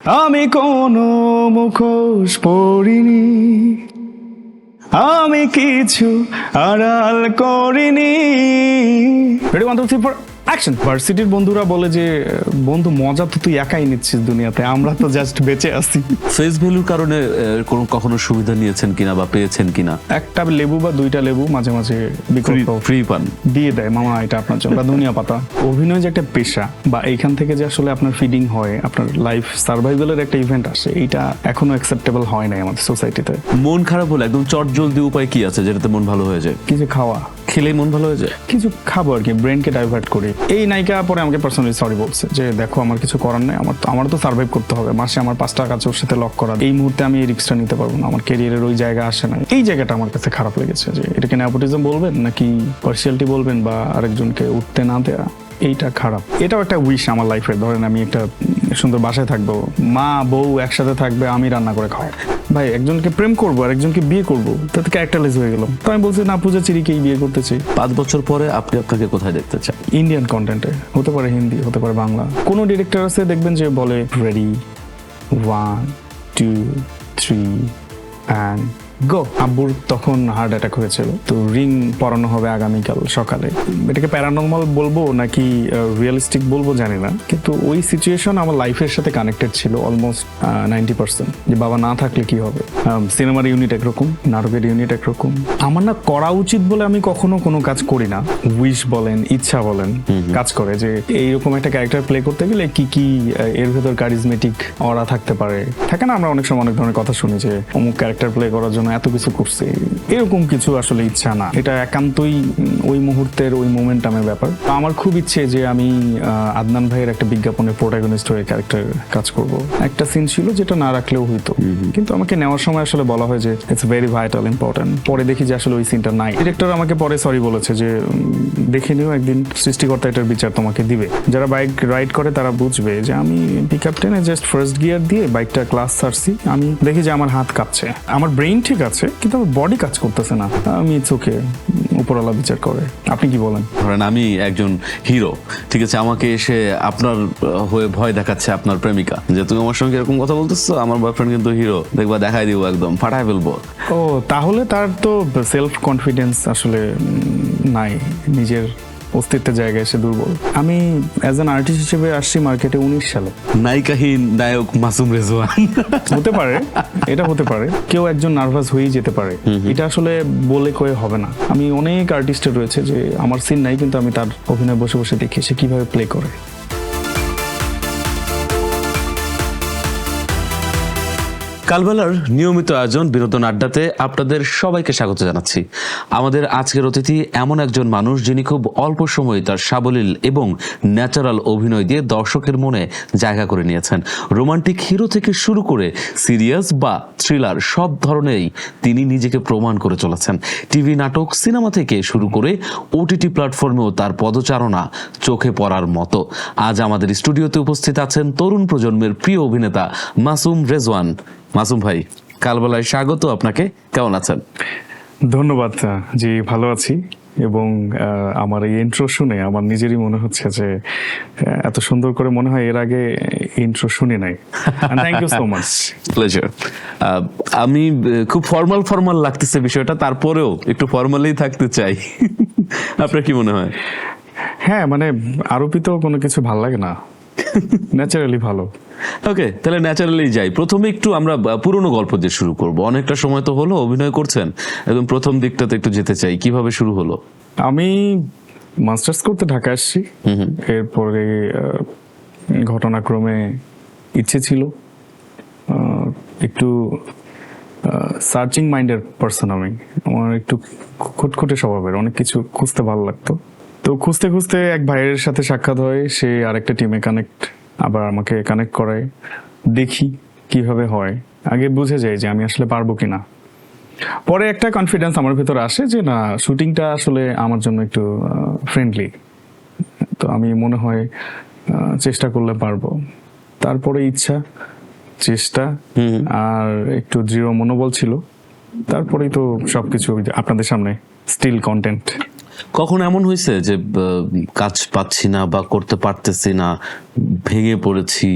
আমি কোনো মুখোশ পরিনি, আমি কিছু আড়াল করিনি। Ready, 1 2 3 4 action. ভার্সিটির বন্ধুরা বলে যে বন্ধু মজা তো তুই একাই নিচ্ছিস দুনিয়াতে, আমরা তো জাস্ট বেঁচে আছি। ফেস ভ্যালুর কারণে কখনো সুবিধা নিয়েছেন কিনা বা পেয়েছেন কিনা? একটা লেবু বা দুইটা লেবু মাঝে মাঝে ফ্রি পান দিয়ে দেয়, মামা এটা আপনার জন্য, বা দুনিয়া পাতা। অভিনয় যে একটা পেশা বা এইখান থেকে যে আসলে আপনার ফিডিং হয়, আপনার লাইফ সার্ভাইভালের একটা ইভেন্ট আসে, এইটা এখনো অ্যাকসেপ্টেবল হয় নাই আমাদের সোসাইটিতে। মন খারাপ হলে একদম চটজলদি উপায় কি আছে যেটাতে মন ভালো হয়ে যায়? কিছু খাওয়া, খেলেই মন ভালো হয়ে যায়। কিছু খাবো আর কি, ব্রেনকে ডাইভার্ট করি। এই নায়িকা পরে আমাকে পার্সোনালি সরি বলছে যে দেখো আমার কিছু করার নেই, আমার তো সার্ভাইভ করতে হবে, মাসে আমার 5 টাকা কাছে ওর সাথে লক করা, এই মুহূর্তে আমি এই রিস্কটা নিতে পারবো না, আমার ক্যারিয়ারের ওই জায়গা আসে না। এই জায়গাটা আমার কাছে খারাপ লেগেছে যে এটাকে নেপোটিজম বলবেন নাকি পার্সিয়ালিটি বলবেন বা আরেকজনকে উঠতে না দেয়া, এইটা খারাপ। এটাও একটা উইশ আমার লাইফের। ধরেন আমি একটা সুন্দর বাসায় থাকবো, মা বউ একসাথে থাকবে, আমি রান্না করে খাওয়াই। ভাই একজনকে প্রেম করবো আর একজনকে বিয়ে করবো, তাতে ক্যারেক্টারলেস হয়ে গেলাম। তো আমি বলছি না, পূজা চিরিকেই বিয়ে করতে চাই। 5 বছর পরে আপনি আপনাকে কোথায় দেখতে চান? ইন্ডিয়ান কন্টেন্টে, হতে পারে হিন্দি, হতে পারে বাংলা। কোনো ডিরেক্টর আছে দেখবেন যে বলে রেডি 1 2 3 অ্যান্ড গো। আব্বুর তখন হার্ট অ্যাটাক হয়েছিল, তো রিং পরানো হবে আগামীকাল সকালে। এটাকে প্যারানর্মাল বলবো নাকি রিয়েলিস্টিক বলবো জানি না, কিন্তু ওই সিচুয়েশন আমার লাইফের সাথে কানেক্টেড ছিল অলমোস্ট 90%। যে বাবা না থাকলে কি হবে। সিনেমার ইউনিট একরকম, নাটকের ইউনিট একরকম। আমার না করা উচিত বলে আমি কখনো কোনো কাজ করি না। উইশ বলেন, ইচ্ছা বলেন, কাজ করে যে এইরকম একটা ক্যারেক্টার প্লে করতে গেলে কি কি এর ভেতর কারিজমেটিক অরা থাকতে পারে। থাকে না, আমরা অনেক সময় অনেক ধরনের কথা শুনি যে অমুক ক্যারেক্টার প্লে করার জন্য এত কিছু করছে, এরকম কিছু আসলে ইচ্ছা না। এটা একান্তই ওই মুহূর্তের ওই মোমেন্টামের ব্যাপার। আমার খুব ইচ্ছে যে আমি আদনান ভাইয়ের একটা বিজ্ঞাপনের প্রোটাগনিস্ট হয়ে ক্যারেক্টার কাজ করব। একটা সিন ছিল যেটা না রাখলেও হইতো, কিন্তু আমাকে নেওয়ার সময় আসলে বলা হয় যে ইটস ভেরি ভাইটাল ইম্পর্টেন্ট। পরে দেখি যে আসলে ওই সিনটা নাই। ডিরেক্টর আমাকে পরে সরি বলেছে যে দেখে নিও, একদিন সৃষ্টিকর্তা এটার বিচার তোমাকে দিবে। যারা বাইক রাইড করে তারা বুঝবে যে আমি পিকআপ টেনে জাস্ট ফার্স্ট গিয়ার দিয়ে বাইকটা ক্লাস ছাড়ছি, আমি দেখি যে আমার হাত কাঁপছে, আমার ব্রেইন ঠিক আছে কিন্তু আমার বডি কাজ করতেছে না। আমি চোখে উপরওয়ালা বিচার করে। আপনি কি বলেন? ধরেন আমি একজন হিরো, ঠিক আছে, আমাকে এসে আপনার হয়ে ভয় দেখাচ্ছে আপনার প্রেমিকা যে তুমি আমার সঙ্গে এরকম কথা বলতেছো, আমার বয়ফ্রেন্ড কিন্তু হিরো, দেখবা দেখাই দিব, একদম ফাটায় ফেলবো। ও, তাহলে তার তো সেলফ কনফিডেন্স আসলে নাই, নিজের অস্তিত্বের জায়গায় এসে দুর্বল। আমি অ্যাজ অ্যান আর্টিস্ট হিসেবে আসছি মার্কেটে 19 সালে। নায়িকাহীন নায়ক মাসুম রেজওয়ান হতে পারে, এটা হতে পারে, কেউ একজন নার্ভাস হয়েই যেতে পারে। এটা আসলে বলে কয়ে হবে না। আমি অনেক আর্টিস্টের রয়েছে যে আমার সিন নাই কিন্তু আমি তার অভিনয় বসে বসে দেখি সে কিভাবে প্লে করে। কালবেলার নিয়মিত আয়োজন বিনোদন আড্ডাতে আপনাদের সবাইকে স্বাগত জানাচ্ছি। আমাদের আজকের অতিথি এমন একজন মানুষ যিনি খুব অল্প সময়ে তার সাবলীল এবং ন্যাচারাল অভিনয় দিয়ে দর্শকের মনে জায়গা করে নিয়েছেন। রোমান্টিক হিরো থেকে শুরু করে সিরিয়াস বা থ্রিলার সব ধরনেরই তিনি নিজেকে প্রমাণ করে চলেছেন। টিভি নাটক, সিনেমা থেকে শুরু করে ওটিটি প্ল্যাটফর্মেও তার পদচারণা চোখে পড়ার মতো। আজ আমাদের স্টুডিওতে উপস্থিত আছেন তরুণ প্রজন্মের প্রিয় অভিনেতা মাসুম রেজওয়ান। মাসুম ভাই, কালবেলায় স্বাগত আপনাকে। কেমন আছেন? ধন্যবাদ। জি, ভালো আছি। এবং আমার এই ইন্ট্রো শুনে আমার নিজেরই মনে হচ্ছে যে এত সুন্দর করে মনে হয় এর আগে ইন্ট্রো শুনি নাই। Thank you so much. Pleasure. আমি খুব ফর্মাল লাগতেছে বিষয়টা, তারপরেও একটু ফর্মালি থাকতে চাই। আপনার কি মনে হয়? হ্যাঁ, মানে আরোপিত কোনো কিছু ভাল লাগে না, ন্যাচারালি ভালো। ওকে, তাহলে ন্যাচারালি যাই। প্রথমে একটু আমরা পুরনো গল্প দিয়ে শুরু করব। অনেকটা সময় তো হলো অভিনয় করছেন, একদম প্রথম দিকটাতে একটু যেতে চাই। কিভাবে শুরু হলো? আমি মাস্টার্স করতে ঢাকা আসছি, এরপরে ঘটনাক্রমে ইচ্ছে ছিল একটু সার্চিং মাইন্ডের পার্সন। আমার একটু খুঁটখুঁটে স্বভাবের, অনেক কিছু খুঁজতে ভালো লাগতো। তো খুঁজতে খুঁজতে এক ভাইয়ের সাথে সাক্ষাৎ হয়, সে আরেকটা টিমে কানেক্ট, আবার আমাকে কানেক্ট করায়। দেখি কিভাবে হয়, আগে বুঝে যাই যে আমি আসলে পারবো কিনা। পরে একটা কনফিডেন্স আমার ভিতরে আসে যে না, শুটিংটা আসলে আমার জন্য একটু ফ্রেন্ডলি, তো আমি মনে হয় চেষ্টা করলে পারবো। তারপরে ইচ্ছা, চেষ্টা আর একটু দৃঢ় মনোবল ছিল, তারপরেই তো সবকিছু আপনাদের সামনে স্টিল কন্টেন্ট। কখন এমন হয়েছে যে কাজ পাচ্ছি না বা করতে পারতেছি না, ভেঙে পড়েছি,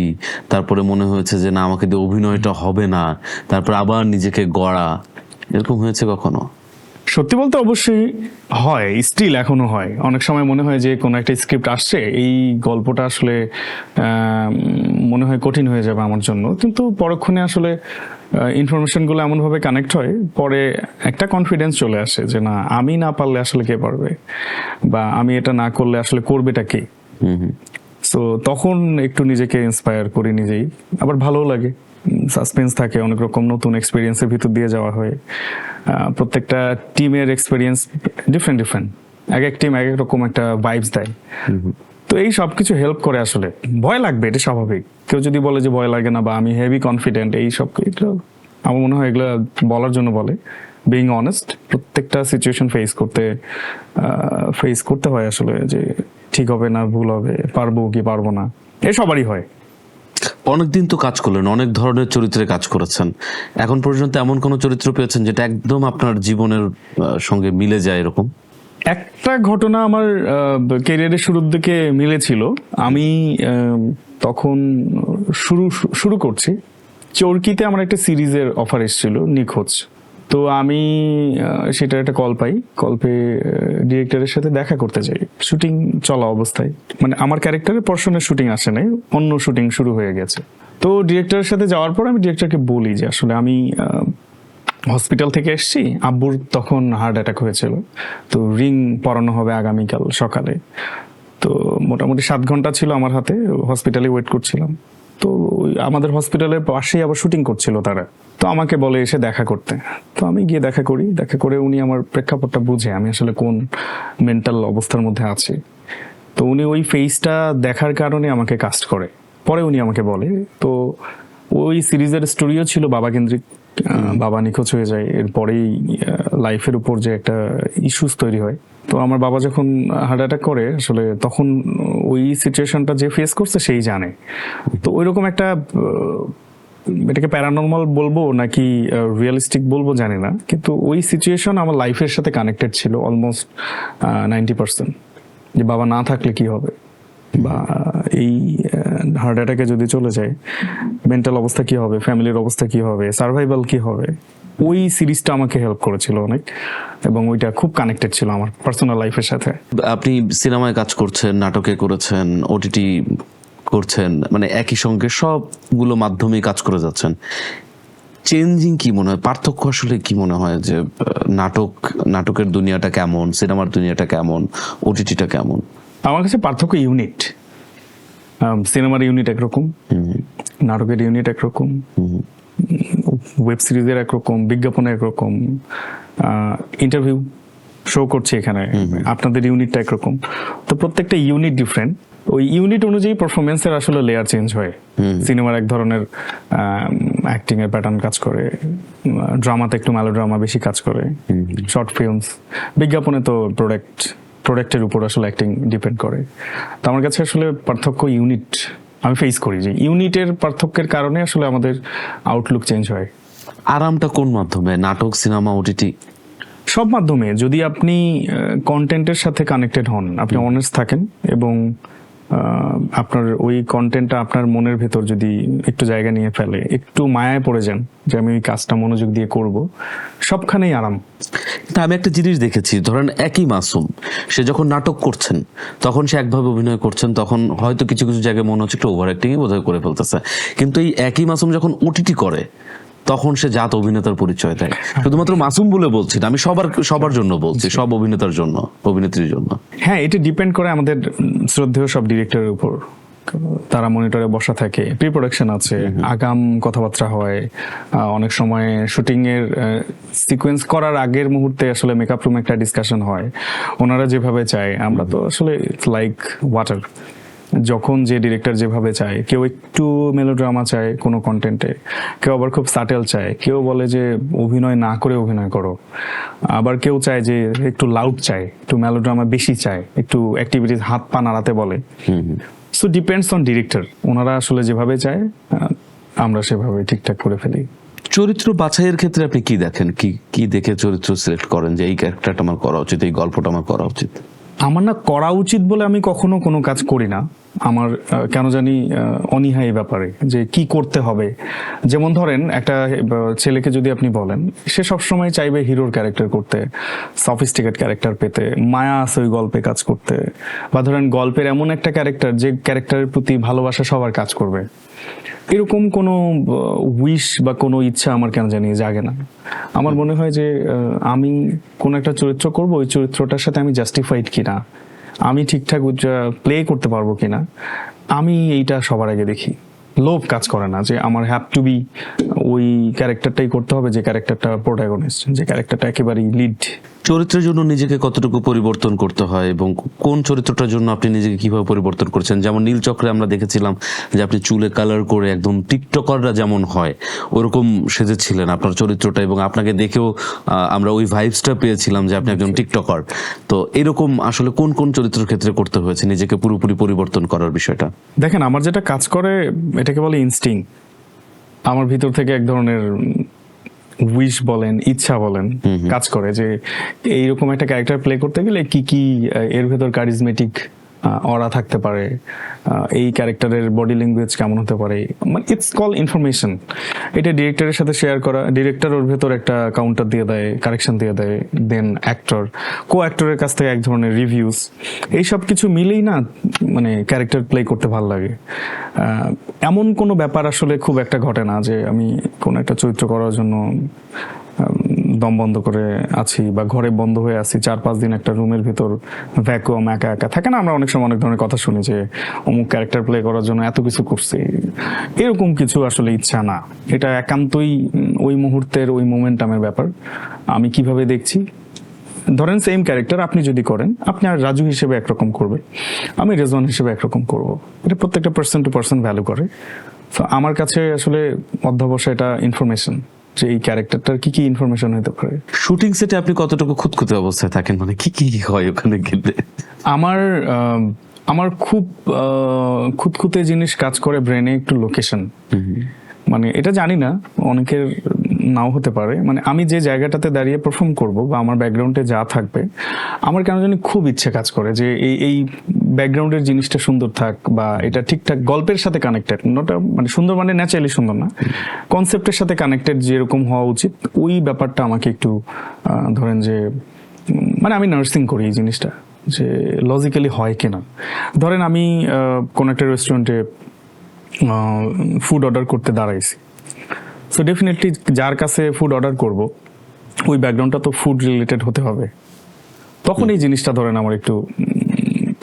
তারপরে মনে হয়েছে যে না আমাকে দিয়ে অভিনয়টা হবে না, তারপর আবার নিজেকে গড়া, এরকম হয়েছে কখনো? সত্যি বলতে অবশ্যই হয়, স্টিল এখনো হয়। অনেক সময় মনে হয় যে কোনো একটা স্ক্রিপ্ট আসছে, এই গল্পটা আসলে মনে হয় কঠিন হয়ে যাবে আমার জন্য, কিন্তু পরক্ষণে আসলে ইনফরমেশনগুলো এমনভাবে কানেক্ট হয়, পরে একটা কনফিডেন্স চলে আসে যে না, আমি না পারলে আসলে কে পারবে, বা আমি এটা না করলে আসলে করবেটা কে। সো তখন একটু নিজেকে ইন্সপায়ার করি নিজেই, আবার ভালোও লাগে। সাসপেন্স থাকে, অনেক রকম নতুন এক্সপিরিয়েন্সের ভিতর দিয়ে যাওয়া হয়। প্রত্যেকটা টিমের এক্সপিরিয়েন্স ডিফারেন্ট ডিফারেন্ট, এক এক টিম এক এক রকম একটা ভাইবস দেয়। তো এই সব কিছু হেল্প করে। আসলে ভয় লাগবে, এটা স্বাভাবিক। কেউ যদি বলে যে ভয় লাগে না বা আমি হেভি কনফিডেন্ট, এই সব এগুলো আমার মনে হয় এগুলো বলার জন্য বলে। বিইং অনেস্ট, প্রত্যেকটা সিচুয়েশন ফেস করতে হয় আসলে, যে ঠিক হবে না ভুল হবে, পারবো কি পারবো না, এ সবারই হয়। অনেকদিন তো কাজ করলেন, অনেক ধরনের চরিত্রে কাজ করেছেন, এখন পর্যন্ত এমন কোন চরিত্র পেয়েছেন যেটা একদম আপনার জীবনের সঙ্গে মিলে যায় এরকম? একটা ঘটনা আমার ক্যারিয়ারের শুরুর দিকে মিলেছিল। আমি তখন শুরু করছি চরকিতে, আমার একটা সিরিজের অফার এসেছিল, নিখোঁজ। তো আমি সেটার একটা কল পেয়ে ডিরেক্টরের সাথে দেখা করতে যাই, শুটিং চলা অবস্থায়। মানে আমার ক্যারেক্টারের পর্শনের শুটিং আসে নাই, অন্য শুটিং শুরু হয়ে গেছে। তো ডিরেক্টরের সাথে যাওয়ার পর আমি ডিরেক্টরকে বলি যে আসলে আমি হসপিটাল থেকে এসেছি, আব্বুর তখন হার্ট অ্যাটাক হয়েছিল, তো রিং পরানো হবে আগামীকাল সকালে। তো মোটামুটি 7 ঘন্টা ছিল আমার হাতে, হসপিটালে ওয়েট করছিলাম। তো আমাদের হসপিটালের পাশেই আবার শুটিং করছিল তারা, তো আমাকে বলে এসে দেখা করতে। তো আমি গিয়ে দেখা করে উনি আমার প্রেক্ষাপটটা বুঝে আমি আসলে কোন মেন্টাল অবস্থার মধ্যে আছি। তো উনি ওই ফেসটা দেখার কারণে আমাকে কাস্ট করে। পরে উনি আমাকে বলে, তো ওই সিরিজের স্টোরিও ছিল বাবা কেন্দ্রিক। বাবা নিখোঁজ হয়ে যায়, এরপরেই লাইফের উপর যে একটা ইস্যুস তৈরি হয়। তো আমার বাবা যখন হার্ট অ্যাটাক করে, আসলে তখন ওই সিচুয়েশনটা যে ফেস করছে সেই জানে। তো ওইরকম একটা এটাকে প্যারানর্মাল বলবো নাকি রিয়েলিস্টিক বলবো জানি না, কিন্তু ওই সিচুয়েশন আমার লাইফের সাথে কানেক্টেড ছিল অলমোস্ট 90%। যে বাবা না থাকলে কি হবে, বা এই হার্ট অ্যাটাকে যদি চলে যায় মেন্টাল অবস্থা কি হবে, ফ্যামিলির অবস্থা কি হবে, সার্ভাইভাল কি হবে। ওই সিরিজটা আমাকে হেল্প করেছিল অনেক, এবং ওইটা খুব কানেক্টেড ছিল আমার পার্সোনাল লাইফের সাথে। আপনি সিনেমায় কাজ করছেন, নাটকে করেছেন, ওটিটি করছেন, মানে একই সঙ্গে সবগুলো মাধ্যমে কাজ করে যাচ্ছেন। চেঞ্জিং কি মনে হয়, পার্থক্য আসলে কি মনে হয়, যে নাটকের দুনিয়াটা কেমন, সিনেমার দুনিয়াটা কেমন, ওটিটিটা কেমন? আমার কাছে পার্থক্য ইউনিট। সিনেমার ইউনিট একরকম, নাটকের ইউনিট একরকম, ওয়েব সিরিজের একরকম, বিজ্ঞাপনের একরকম, ইন্টারভিউ শো করছে এখানে, আপনাদের ইউনিটটা একরকম। তো প্রত্যেকটা ইউনিট ডিফারেন্ট। ওই ইউনিট অনুযায়ী পারফরমেন্সের আসলে লেয়ার চেঞ্জ হয়। সিনেমার এক ধরনের অ্যাক্টিং এর প্যাটার্ন কাজ করে, ড্রামাতে একটু মেলোড্রামা বেশি কাজ করে, শর্ট ফিল্মস, বিজ্ঞাপনে তো প্রোডাক্টের উপর আসলে অ্যাক্টিং ডিপেন্ড করে। তো আমার কাছে আসলে পার্থক্য ইউনিট আমি ফেস করি, যে ইউনিটের পার্থক্যের কারণে আসলে আমাদের আউটলুক চেঞ্জ হয়। আরামটা কোন মাধ্যমে, নাটক, সিনেমা, ওটিটি? সব মাধ্যমে। যদি আপনি কন্টেন্টের সাথে কানেক্টেড হন, আপনি অনেস্ট থাকেন, এবং আপনার ওই কন্টেন্টটা আপনার মনের ভেতর যদি একটু জায়গা নিয়ে ফেলে, একটু মায়ায় পড়ে যান যে আমি ওই কাজটা মনোযোগ দিয়ে করব, সবখানেই আরাম। তা আমি একটা জিনিস দেখেছি, ধরেন একই মাসুম, সে যখন নাটক করছেন তখন সে একভাবে অভিনয় করছেন, তখন হয়তো কিছু কিছু জায়গায় মনে হচ্ছে একটু ওভার অ্যাক্টিংই বোধহয় করে ফেলতেছে, কিন্তু এই একই মাসুম যখন ওটিটি করে তখন সে জাত অভিনেতার পরিচয় দেয়। শুধুমাত্র মাসুম বলে বলছি না, আমি সবার জন্য বলছি, সব অভিনেতার জন্য, অভিনেত্রীর জন্য। হ্যাঁ, এটা ডিপেন্ড করে আমাদের শ্রদ্ধেয় সব ডিরেক্টরের উপর। তারা মনিটরে বসা থাকে, প্রি প্রোডাকশন আছে, আগাম কথাবার্তা হয়, অনেক সময় শুটিং এর সিকোয়েন্স করার আগের মুহূর্তে আসলে মেকআপ রুমে একটা ডিসকাশন হয়। ওনারা যেভাবে চায়, আমরা তো আসলে লাইক ওয়াটার, যখন যে ডিরেক্টর যেভাবে চায়, কেউ একটু মেলোড্রামা চায় কোনো কন্টেন্টে, কেউ আবার খুব সাটেল চায়, কেউ বলে যে অভিনয় না করে অভিনয় করো, আবার কেউ চায় যে একটু লাউড চায়, একটু মেলোড্রামা বেশি চায়, একটু অ্যাক্টিভিটিস হাত পা নাড়াতে বলে। সো ডিপেন্ডস অন ডিরেক্টর, ওনারা আসলে যেভাবে চায় আমরা সেভাবে ঠিকঠাক করে ফেলি। চরিত্র বাছাইয়ের ক্ষেত্রে আপনি কি দেখেন, কি কি দেখে চরিত্র সিলেক্ট করেন যে এই ক্যারেক্টারটা আমার করা উচিত, এই গল্পটা আমার করা উচিত? আমার না করা উচিত বলে আমি কখনো কোনো কাজ করি না। আমার কেন জানি অনীহা এই ব্যাপারে যে কি করতে হবে। যেমন ধরেন একটা ছেলেকে যদি আপনি বলেন, সে সবসময় চাইবে হিরোর ক্যারেক্টার করতে, সফিস্টিকেট ক্যারেক্টার পেতে, মায়া আছে ওই গল্পে কাজ করতে, বা ধরেন গল্পের এমন একটা ক্যারেক্টার যে ক্যারেক্টারের প্রতি ভালোবাসা সবার কাজ করবে। এরকম কোনো উইশ বা কোনো ইচ্ছা আমার কেন জানি জাগে না। আমার মনে হয় যে আমি কোনো একটা চরিত্র করব, ওই চরিত্রটার সাথে আমি জাস্টিফাইড কিনা, আমি ঠিকঠাক প্লে করতে পারবো কিনা, আমি এইটা সবার আগে দেখি। লোভ কাজ করে না যে আমার হ্যাভ টু বি ওই ক্যারেক্টারটাই করতে হবে যে ক্যারেক্টারটা প্রোটাগনিস্ট, যে ক্যারেক্টারটা একেবারেই লিড। চরিত্রের জন্য নিজেকে কতটুকু পরিবর্তন করতে হয় এবং কোন চরিত্রটার জন্য আপনি নিজেকে কিভাবে পরিবর্তন করছেন? যেমন নীলচক্রে আমরা দেখেছিলাম যে আপনি চুলে কালার করে একদম টিকটকাররা যেমন হয় ওরকম সেজেছিলেন আপনার চরিত্রটা, এবং আপনাকে দেখেও আমরা ওই ভাইবসটা পেয়েছিলাম যে আপনি একজন টিকটকার। তো এরকম আসলে কোন কোন চরিত্রের ক্ষেত্রে করতে হয়েছে নিজেকে পুরোপুরি পরিবর্তন করার বিষয়টা? দেখেন, আমার যেটা কাজ করে এটাকে বলে ইনস্টিং। আমার ভিতর থেকে এক ধরনের উইশ বলেন, ইচ্ছা বলেন, কাজ করে যে এইরকম একটা ক্যারেক্টার প্লে করতে গেলে কি কি এর ভেতর কারিজমেটিক অরা থাকতে পারে, এই ক্যারেক্টারের বডি ল্যাঙ্গুয়েজ কেমন হতে পারে, মানে ইটস কল ইনফরমেশন। এটা ডিরেক্টরের সাথে শেয়ার করা, ডিরেক্টর ওর ভেতর একটা কাউন্টার দিয়ে দেয়, কারেকশন দিয়ে দেয়, দেন অ্যাক্টর, কো অ্যাক্টরের কাছ থেকে এক ধরনের রিভিউস, এইসব কিছু মিলেই না মানে ক্যারেক্টার প্লে করতে ভালো লাগে। এমন কোনো ব্যাপার আসলে খুব একটা ঘটে না যে আমি কোনো একটা চরিত্র করার জন্য দম বন্ধ করে আছি বা ঘরে বন্ধ হয়ে আছি 4-5 দিন একটা রুমের ভিতর ভ্যাকুয়াম, একা একা থাকে না। আমরা অনেক সময় অনেক ধরনের কথা শুনি যে অমুক ক্যারেক্টার প্লে করার জন্য এত কিছু করছি। এরকম কিছু আসলে ইচ্ছা না, এটা একান্তই ওই মুহূর্তের ওই মোমেন্টামের ব্যাপার। আমি কিভাবে দেখছি, ধরেন সেম ক্যারেক্টার আপনি যদি করেন, আপনি আর রাজু হিসেবে একরকম করবে, আমি রেজওয়ান হিসেবে একরকম করব। এটা প্রত্যেকটা পার্সন টু পার্সন ভ্যালু করে। তো আমার কাছে আসলে অধ্যবসায় এটা ইনফরমেশন, যে এই ক্যারেক্টারটার কি কি ইনফরমেশন হতে পারে। শুটিং সেটে আপনি কতটুকু খুঁতখুঁতে অবস্থায় থাকেন, মানে কি কি হয় ওখানে গেলে? আমার খুব খুঁতখুঁতে জিনিস কাজ করে ব্রেনে, একটু লোকেশন। মানে এটা জানি না, অনেকের নাও হতে পারে। মানে আমি যে জায়গাটাতে দাঁড়িয়ে পারফর্ম করব বা আমার ব্যাকগ্রাউন্ডে যা থাকবে, আমার কেন জানি খুব ইচ্ছে কাজ করে যে এই ব্যাকগ্রাউন্ডের জিনিসটা সুন্দর থাক, বা এটা ঠিকঠাক গল্পের সাথে কানেক্টেড। নটা মানে সুন্দর মানে ন্যাচারালি সুন্দর না, কনসেপ্টের সাথে কানেক্টেড যেরকম হওয়া উচিত, ওই ব্যাপারটা আমাকে একটু ধরেন যে মানে আমি নার্সিং করি এই জিনিসটা, যে লজিক্যালি হয় কিনা। ধরেন আমি কোন একটা রেস্টুরেন্টে ফুড অর্ডার করতে দাঁড়াইছি, সো ডেফিনেটলি যার কাছে ফুড অর্ডার করব ওই ব্যাকগ্রাউন্ডটা তো ফুড রিলেটেড হতে হবে। তখন এই জিনিসটা ধরেন আমার একটু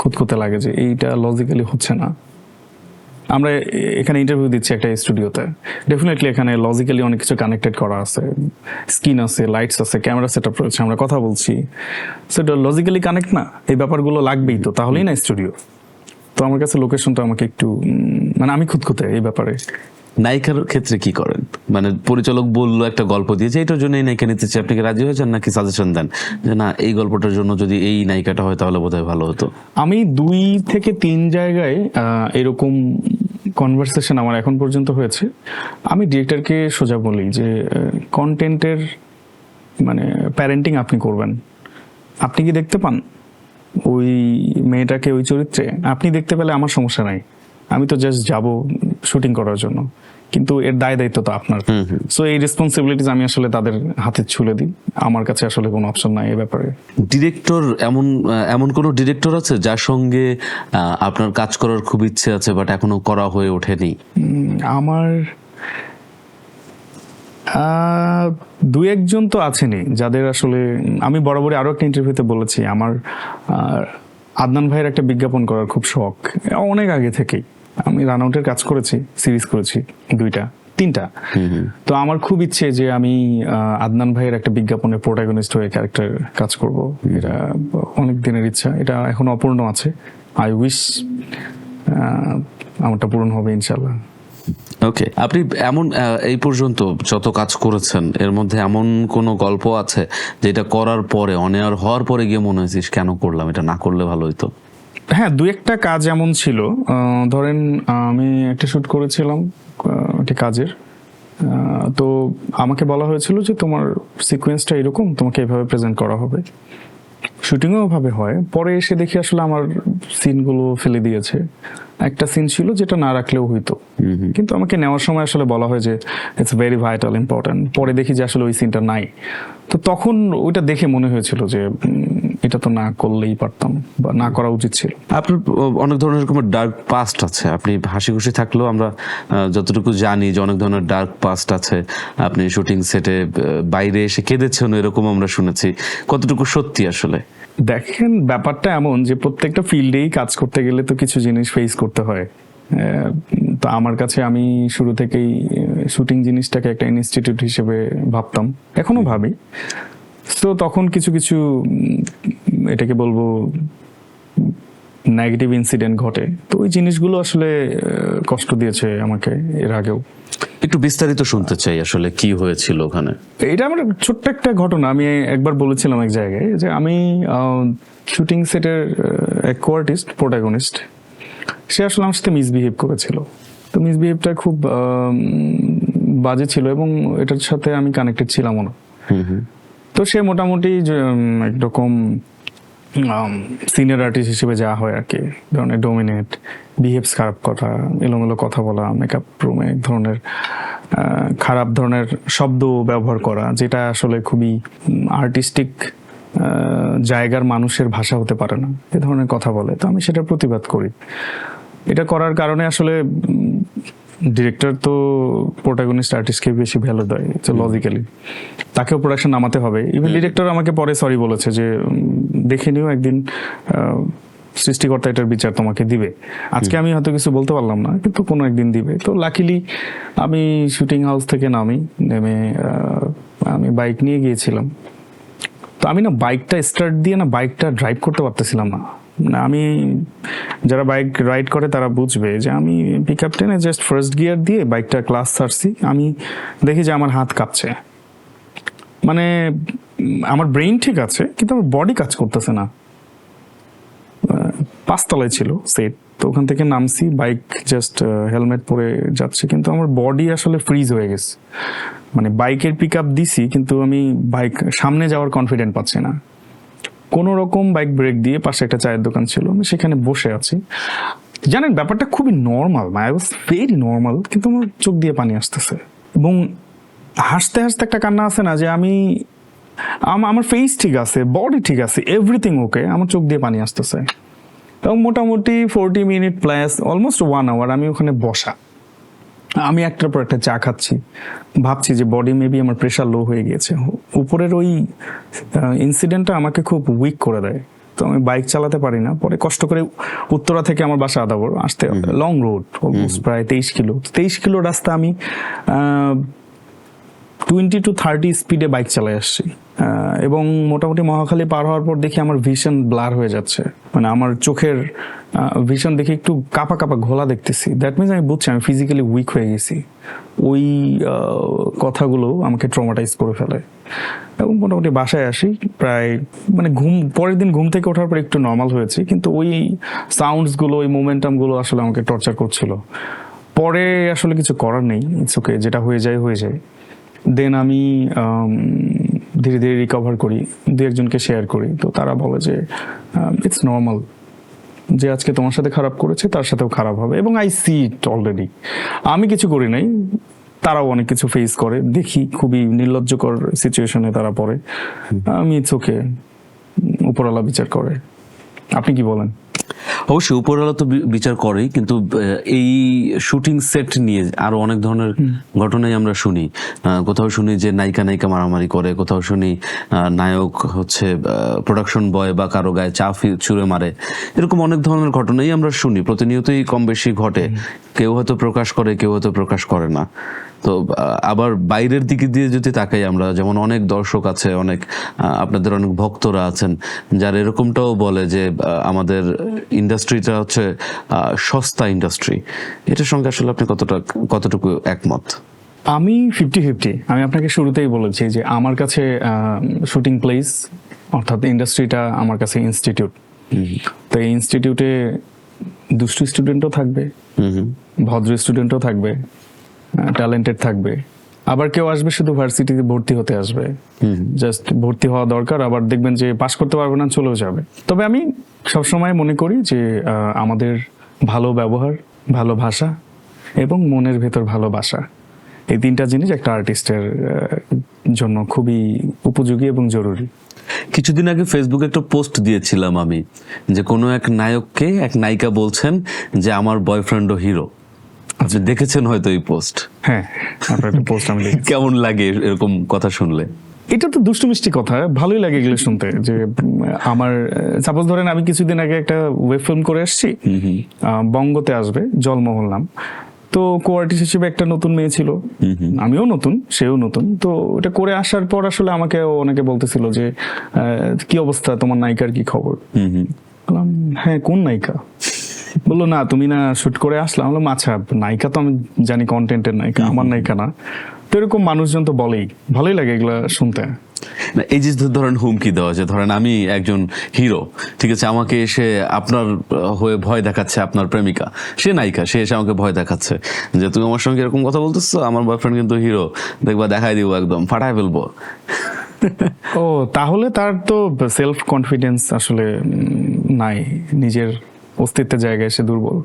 খুঁতখুঁতে লাগে যে এইটা লজিক্যালি হচ্ছে না। আমরা এখানে ইন্টারভিউ দিচ্ছি একটা স্টুডিওতে, ডেফিনেটলি এখানে লজিক্যালি অনেক কিছু কানেক্টেড করা আছে, স্ক্রিন আছে, লাইটস আছে, ক্যামেরা সেট আপ রয়েছে, আমরা কথা বলছি, সো এটা লজিক্যালি কানেক্ট না, এই ব্যাপারগুলো লাগবেই, তো তাহলেই না স্টুডিও। তো আমার কাছে লোকেশনটা আমাকে একটু মানে আমি খুঁতখুঁতে এই ব্যাপারে। নায়িকার ক্ষেত্রে কি করেন? মানে পরিচালক বললো একটা গল্প দিয়ে যে এটার জন্য এই নায়িকা নিতে চাই, আপনি কি রাজি হয়েছেন নাকি সাজেশন দেন যে না এই গল্পটার জন্য যদি এই নায়িকাটা হয় তাহলে বোধহয় ভালো হতো? আমি 2 থেকে 3 জায়গায় এরকম কনভারসেশন আমার এখন পর্যন্ত হয়েছে। আমি ডিরেক্টরকে সোজা বলি যে কন্টেন্টের মানে প্যারেন্টিং আপনি করবেন, আপনি কি দেখতে পান ওই মেয়েটাকে ওই চরিত্রে? আপনি দেখতে পেলে আমার সমস্যা নাই, আমি তো জাস্ট যাব শুটিং করার জন্য, কিন্তু এর দায় দায়িত্ব তো আপনার। সো এই রেসপন্সিবিলিটিস আমি আসলে তাদের হাতে ছুলে দিই, আমার কাছে আসলে কোনো অপশন নাই এই ব্যাপারে। ডিরেক্টর এমন কোন ডিরেক্টর আছে যার সঙ্গে আপনার কাজ করার খুব ইচ্ছে আছে বাট এখনো করা হয়ে ওঠেনি? আমার 2-1 জন তো আছেনই যাদের আসলে আমি বরাবরই আরো একটা ইন্টারভিউতে বলেছি, আমার আদনান ভাইয়ের একটা বিজ্ঞাপন করার খুব শখ অনেক আগে থেকেই। আমি রানআউটের কাজ করেছি, সিরিজ করেছি 2-3টা। তো আমার খুব ইচ্ছে যে আমি আদনান ভাইয়ের একটা বিজ্ঞাপনে প্রোটাগনিস্ট হয়ে ক্যারেক্টার কাজ করব। এটা অনেক দিনের ইচ্ছা, এটা এখন অপূর্ণ আছে। আই উইশ আমারটা পূরণ হবে ইনশাল্লাহ। ওকে, আপনি এমন এই পর্যন্ত যত কাজ করেছেন এর মধ্যে এমন কোন গল্প আছে যেটা করার পরে অনেয়ার হওয়ার পরে গিয়ে মনে হয়েছিস কেন করলাম, এটা না করলে ভালো হতো? হ্যাঁ, 2-1টা কাজ এমন ছিল। ধরেন আমি একটা শুট করেছিলাম একটি কাজের, তো আমাকে বলা হয়েছিল যে তোমার সিকোয়েন্সটা এরকম, তোমাকে এভাবে প্রেজেন্ট করা হবে, শুটিংও ওভাবে হয়। পরে এসে দেখি আসলে আমার সিনগুলো ফেলে দিয়েছে। একটা সিন ছিল যেটা না রাখলেও হইতো, কিন্তু আমাকে নেওয়ার সময় আসলে বলা হয় যে ইটস ভেরি ভাইটাল ইম্পর্টেন্ট। পরে দেখি যে আসলে ওই সিনটা নাই। তো তখন ওইটা দেখে মনে হয়েছিল যে এটা তো না করলেই পারতাম বা না করা উচিত ছিল। আপনার অনেক ধরনের এরকম ডার্ক পাস্ট আছে। আপনি হাসি খুশি থাকলেও আমরা যতটুকু জানি যে অনেক ধরনের ডার্ক পাস্ট আছে। আপনি শুটিং সেটে বাইরে এসে কেঁদেছেন, এরকম আমরা শুনেছি। কতটুকু সত্যি আসলে? দেখেন, ব্যাপারটা এমন যে প্রত্যেকটা ফিল্ডেই কাজ করতে গেলে তো কিছু জিনিস ফেস করতে হয়। তো আমার কাছে, আমি শুরু থেকেই শুটিং জিনিসটাকে একটা ইনস্টিটিউট হিসেবে ভাবতাম, এখনো ভাবি। তো তখন কিছু কিছু এটাকে বলবো নেগেটিভ ইনসিডেন্ট ঘটে। তো ওই জিনিসগুলো আসলে কষ্ট দিয়েছে আমাকে এর আগেও। একটু বিস্তারিত শুনতে চাই, আসলে কি হয়েছিল ওখানে। এটা আমার ছোট্ট একটা ঘটনা। আমি একবার বলেছিলাম এক জায়গায় যে আমি শুটিং সেটের এক কোয়ার্টিস্ট, প্রোটাগনিস্ট, সে আসলে আমার সাথে মিসবিহেভ করেছিল। তো মিসবিহেভটা খুব বাজে ছিল এবং এটার সাথে আমি কানেক্টেড ছিলামও না। তো সে মোটামুটি একরকম সিনিয়র আর্টিস্ট হিসেবে যা হয় আর কি, ধরনের ডোমিনেট, বিহেভস খারাপ কথা, এলোমেলো কথা বলা, মেকআপ রুমে এক ধরনের খারাপ ধরনের শব্দ ব্যবহার করা, যেটা আসলে খুবই আর্টিস্টিক জায়গার মানুষের ভাষা হতে পারে না, এ ধরনের কথা বলে। তো আমি সেটা প্রতিবাদ করি। এটা করার কারণে আসলে ডিরেক্টর তো প্রোটাগনিস্ট আর্টিস্টকে বেশি ভ্যালু দেয়, লজিক্যালি তাকেও প্রোডাকশন নামাতে হবে। ইভেন ডিরেক্টর আমাকে পরে সরি বলেছে যে দেখে নিও একদিন, সৃষ্টিকর্তা এটার বিচার তোমাকে দিবে। আজকে আমি হয়তো কিছু বলতে পারলাম না, কিন্তু কোনো একদিন দিবে। তো লাকিলি আমি শুটিং হাউস থেকে নেমে আমি বাইক নিয়ে গিয়েছিলাম। তো আমি না বাইকটা স্টার্ট দিয়ে না বাইকটা ড্রাইভ করতে পারতেছিলাম না। আমি, যারা বাইক রাইড করে তারা বুঝবে যে আমি পিক আপ টেনে জাস্ট ফার্স্ট গিয়ার দিয়ে বাইকটা ক্লাস ছাড়ছি, আমি দেখি যে আমার হাত কাঁপছে। মানে আমার ব্রেইন ঠিক আছে, কিন্তু আমার বডি কাজ করতেছে না। 5 তলায় ছিল সেট, তো ওখান থেকে নামছি, বাইক জাস্ট হেলমেট পরে যাচ্ছি, কিন্তু আমার বডি আসলে ফ্রিজ হয়ে গেছে। মানে বাইকের পিক আপ দিছি, কিন্তু আমি বাইক সামনে যাওয়ার কনফিডেন্ট পাচ্ছি না। কোনো রকম বাইক ব্রেক দিয়ে পাশে একটা চায়ের দোকান ছিল, আমি সেখানে বসে আছি। জানেন, ব্যাপারটা খুবই normal, I was very normal, কিন্তু আমার চোখ দিয়ে পানি আসতেছে এবং হাসতে হাসতে একটা কান্না আছে না, যে আমি আমার ফেস ঠিক আছে, বডি ঠিক আছে, এভরিথিং ওকে, আমার চোখ দিয়ে পানি আসতেছে। এবং মোটামুটি 40 মিনিট প্লাস অলমোস্ট 1 আওয়ার আমি ওখানে বসা। আমি একটার পর একটা চা খাচ্ছি, ভাবছি যে বডি মেবি আমার প্রেশার লো হয়ে গিয়েছে। উপরের ওই ইনসিডেন্টটা আমাকে খুব উইক করে দেয়। তো আমি বাইক চালাতে পারি না। পরে কষ্ট করে উত্তরা থেকে আমার বাসা আদাবর আসতে হবে, লং রোড, অলমোস্ট প্রায় 23 কিলো রাস্তা আমি 20 to 30 স্পিডে বাইক চালাই আসছি। এবং মোটামুটি মহাখালী পার হওয়ার পর দেখি আমার ভিশন ব্লার হয়ে যাচ্ছে। মানে আমার চোখের ভিশন দেখে একটু কাপা কাপা ঘোলা দেখতেছি। দ্যাট মিনস আমি বুঝছি আমি ফিজিক্যালি উইক হয়ে গেছি। ওই কথাগুলো আমাকে ট্রমাটাইজ করে ফেলে। এবং মোটামুটি বাসায় আসি প্রায়, মানে পরের দিন ঘুম থেকে ওঠার পর একটু নর্মাল হয়েছি, কিন্তু ওই সাউন্ডসগুলো, ওই মোমেন্টামগুলো আসলে আমাকে টর্চার করছিল। পরে আসলে কিছু করার নেই, ইটস ওকে, যেটা হয়ে যায় হয়ে যায়। দেন আমি ধীরে ধীরে রিকভার করি, 2-1জনকে শেয়ার করি। তো তারা বলে যে ইটস নর্মাল, যে আজকে তোমার সাথে খারাপ করেছে তার সাথেও খারাপ হবে। এবং আই সি ইট অলরেডি। আমি কিছু করি নাই, তারাও অনেক কিছু ফেস করে, দেখি খুবই নির্লজ্জকর সিচুয়েশনে তারা পড়ে। আমি ইটস ওকে, উপরওয়ালা বিচার করে। আপনি কি বলেন? অবশ্যই উপরওয়ালা তো বিচার করেই, কিন্তু এই শুটিং সেট নিয়ে আরো অনেক ধরনের ঘটনাই আমরা শুনি। কোথাও শুনি যে নায়িকা মারামারি করে, কোথাও শুনি নায়ক হচ্ছে প্রোডাকশন বয় বা কারো গায়ে চা ছুঁড়ে মারে। এরকম অনেক ধরনের ঘটনাই আমরা শুনি, প্রতিনিয়তই কম বেশি ঘটে। কেউ হয়তো প্রকাশ করে, কেউ হয়তো প্রকাশ করে না। তো আবার বাইরের দিকে দিয়ে যদি তাকাই আমরা, যেমন অনেক দর্শক আছে, অনেক আপনাদের অনেক ভক্তরা আছেন যারা এরকমটাও বলে যে আমাদের ইন্ডাস্ট্রিটা হচ্ছে সস্তা ইন্ডাস্ট্রি। এটার সঙ্গে আসলে আপনি কতটুকু একমত? আমি 50-50। আমি আপনাকে শুরুতেই বলেছি যে আমার কাছে শুটিং প্লেস অর্থাৎ ইন্ডাস্ট্রিটা আমার কাছে ইনস্টিটিউট। তো এই ইনস্টিটিউটে দুষ্টু স্টুডেন্টও থাকবে, ভদ্র স্টুডেন্টও থাকবে, ট্যালেন্টেড থাকবে, আবার কেউ আসবে শুধু ভার্সিটিতে ভর্তি হতে আসবে, জাস্ট ভর্তি হওয়া দরকার, আবার দেখবেন যে পাশ করতে পারবে না, চলেও যাবে। তবে আমি সবসময় মনে করি যে আমাদের ভালো ব্যবহার, ভালো ভাষা এবং মনের ভেতর ভালোবাসা, এই তিনটা জিনিস একটা আর্টিস্টের জন্য খুবই উপযোগী এবং জরুরি। কিছুদিন আগে ফেসবুকে একটা পোস্ট দিয়েছিলাম আমি, যে কোনো এক নায়ককে এক নায়িকা বলছেন যে আমার বয়ফ্রেন্ডও হিরো। আপনি দেখেছেন হয়তো এই পোস্ট। হ্যাঁ, আপনার একটা পোস্ট আমি দেখি। কেমন লাগে এরকম কথা শুনলে? এটা তো দুষ্টু মিষ্টি কথা, ভালোই লাগে এগুলো শুনতে। যে আমার সাপোজ ধরেন আমি কিছুদিন আগে একটা ওয়েব ফিল্ম করে আসছি, বঙ্গতে আসবে, জলমহল নাম। তো কো আর্টিস্ট হিসেবে একটা নতুন মেয়ে ছিল, আমিও নতুন, সেও নতুন। তো এটা করে আসার পর আসলে আমাকে অনেকে বলতেছিল যে কি অবস্থা, তোমার নায়িকার কি খবর? বললাম হ্যাঁ, কোন নায়িকা? বললো না, তুমি না শুট করে আসলাম। বললাম আচ্ছা, নায়িকা তো আমি জানি, কন্টেন্টের নায়িকা, আমার নায়িকা না। তো এরকম মানুষজন তো বলেই, ভালোই লাগে এগুলা শুনতে। না, এই যে ধরেন হুমকি দেওয়া, যে ধরেন আমি একজন হিরো, ঠিক আছে, আমাকে এসে আপনার হয়ে ভয় দেখাচ্ছে আপনার প্রেমিকা, সে নায়িকা, সে এসে আমাকে ভয় দেখাচ্ছে যে তুমি আমার সঙ্গে এরকম কথা বলতেছো, আমার বয়ফ্রেন্ড কিন্তু হিরো, দেখবা দেখাই দিব, একদম ফাটায় ফেলবো। ও, তাহলে তার তো সেলফ কনফিডেন্স আসলে নাই, নিজের অস্তিত্বের জায়গায় সে দুর্বল।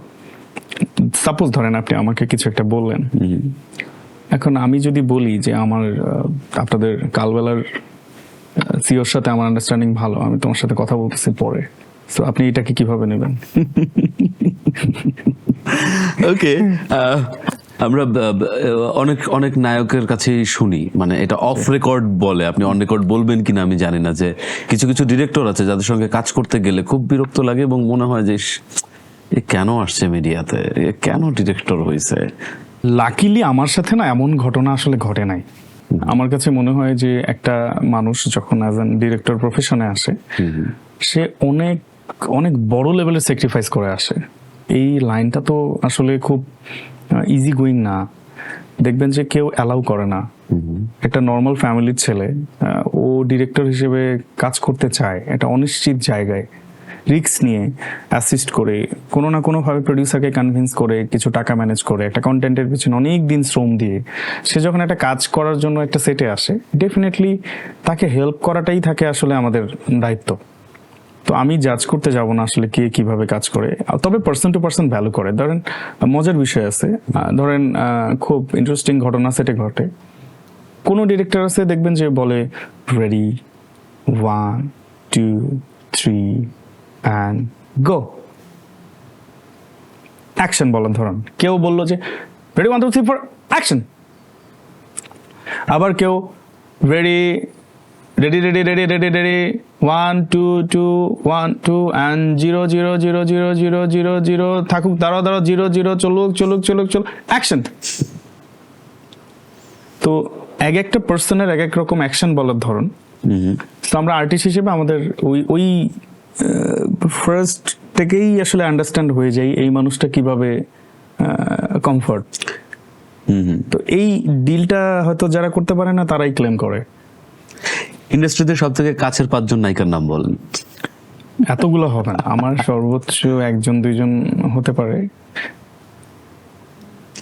সাপোজ ধরেন আপনি আমাকে কিছু একটা বললেন, এখন আমি যদি বলি যে আমার আপনাদের কালবেলার সিওর সাথে আমার আন্ডারস্ট্যান্ডিং ভালো, আমি তোমার সাথে কথা বলতেছি পরে, তো আপনি এটাকে কিভাবে নেবেন? ওকে, আমরা অনেক অনেক নায়কের কাছেই শুনি, মানে এটা অফ রেকর্ড বলে, আপনি অন রেকর্ড বলবেন কিনা আমি জানি না, যে কিছু কিছু ডিরেক্টর আছে যাদের সঙ্গে কাজ করতে গেলে খুব বিরক্ত লাগে এবং মনে হয় যে এ কেন আসছে মিডিয়াতে, এ কেন ডিরেক্টর হয়েছে। লাকিলি আমার সাথে না এমন ঘটনা আসলে ঘটে নাই। আমার কাছে মনে হয় যে একটা মানুষ যখন অ্যাজ অ্যান ডিরেক্টর প্রফেশনে আসে, সে অনেক অনেক বড় লেভেলের স্যাক্রিফাইস করে আসে। এই লাইনটা তো আসলে খুব ইজি গোয়িং না। দেখবেন যে কেউ অ্যালাউ করে না। একটা নর্মাল ফ্যামিলির ছেলে, ও ডিরেক্টর হিসেবে কাজ করতে চায় একটা অনিশ্চিত জায়গায়, রিস্ক নিয়ে অ্যাসিস্ট করে, কোনো না কোনোভাবে প্রডিউসারকে কনভিন্স করে, কিছু টাকা ম্যানেজ করে, একটা কন্টেন্টের পিছনে অনেক দিন শ্রম দিয়ে সে যখন একটা কাজ করার জন্য একটা সেটে আসে, ডেফিনেটলি তাকে হেল্প করাটাই থাকে আসলে আমাদের দায়িত্ব। তো আমি জাজ করতে যাব না আসলে কে কিভাবে কাজ করে, তবে পার্সন টু পার্সন ভ্যালু করে। ধরেন মজার বিষয় আছে, ধরেন খুব ইন্টারেস্টিং ঘটনা সেটে ঘটে, কোনো ডিরেক্টর আছে দেখবেন যে বলে রেডি 1 2 3 and go, অ্যাকশন বলেন। ধরুন কেউ বললো যে রেডি 1 2 3 4 অ্যাকশন, আবার কেউ ready ready ready ready ready ready 1 2 2 1 2 and 0 0 0 0 0 0 0 থাকুক, দাঁড়াও দাঁড়াও, 0 0 চলুক চলুক চলুক চলুক, অ্যাকশন। তো এক একটা পার্সনের এক এক রকম অ্যাকশন বলার ধরন। তো আমরা আর্টিস্ট হিসেবে আমাদের ওই ফার্স্ট থেকেই আসলে আন্ডারস্ট্যান্ড হয়ে যায় এই মানুষটা কিভাবে কমফর্ট। তো এই ডিলটা হয়তো যারা করতে পারে না তারাই ক্লেম করে। ইন্ডাস্ট্রিতে সব থেকে কাছের 5 জন নায়িকার নাম বলেন। এতগুলো হবে না, আমার সর্বোচ্চ 1 2 হতে পারে।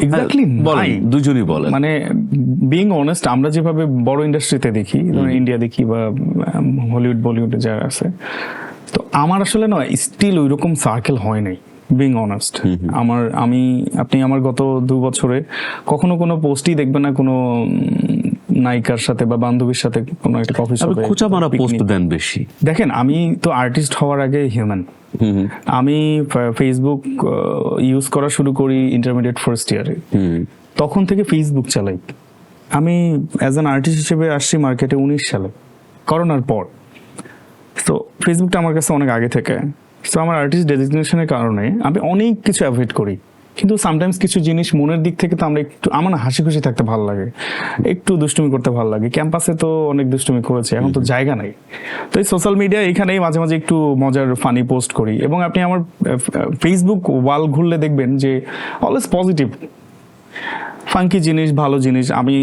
এক্স্যাক্টলি বলেন, 2 জনই বলেন। মানে বিং অনেস্ট, আমরা যেভাবে বড় ইন্ডাস্ট্রিতে দেখি, ইন্ডিয়া দেখি বা হলিউড বলিউডে যারা আছে, তো আমার আসলে না স্টিল ওইরকম সার্কেল হয় নাই, বিং অনেস্ট। আপনি আমার গত 2 বছরে কখনো কোনো পোস্টই দেখবেন না কোনো নায়িকার সাথে বা বান্ধবীর সাথে কোনো একটা কফি শপে খোঁচা মারা পোস্ট দেন বেশি। দেখেন, আমি তো আর্টিস্ট হওয়ার আগে হিউম্যান। আমি ফেসবুক ইউজ করা শুরু করি ইন্টারমিডিয়েট ফার্স্ট ইয়ারে, তখন থেকে ফেসবুক চালাই। আমি অ্যাজ অ্যান আর্টিস্ট হিসেবে আসছি মার্কেটে 19 সালে, করোনার পর। তো ফেসবুকটা আমার কাছে অনেক আগে থেকে। তো আমার আর্টিস্ট ডেজিগনেশনের কারণে আমি অনেক কিছু অ্যাভয়েড করি, কিন্তু সামটাইমস কিছু জিনিস মনের দিক থেকে তো আমরা একটু, আমার না হাসি খুশি থাকতে ভালো লাগে, একটু দুষ্টুমি করতে ভালো লাগে। ক্যাম্পাসে তো অনেক দুষ্টুমি করেছে, এখন তো জায়গা নাই। তো এই সোশ্যাল মিডিয়া এখানেই মাঝে মাঝে একটু মজার ফানি পোস্ট করি। এবং আপনি আমার ফেসবুক ওয়াল ঘুরলে দেখবেন যে অলওয়েজ পজিটিভ। ফাঙ্কি জিনিস, ভালো জিনিস। আমি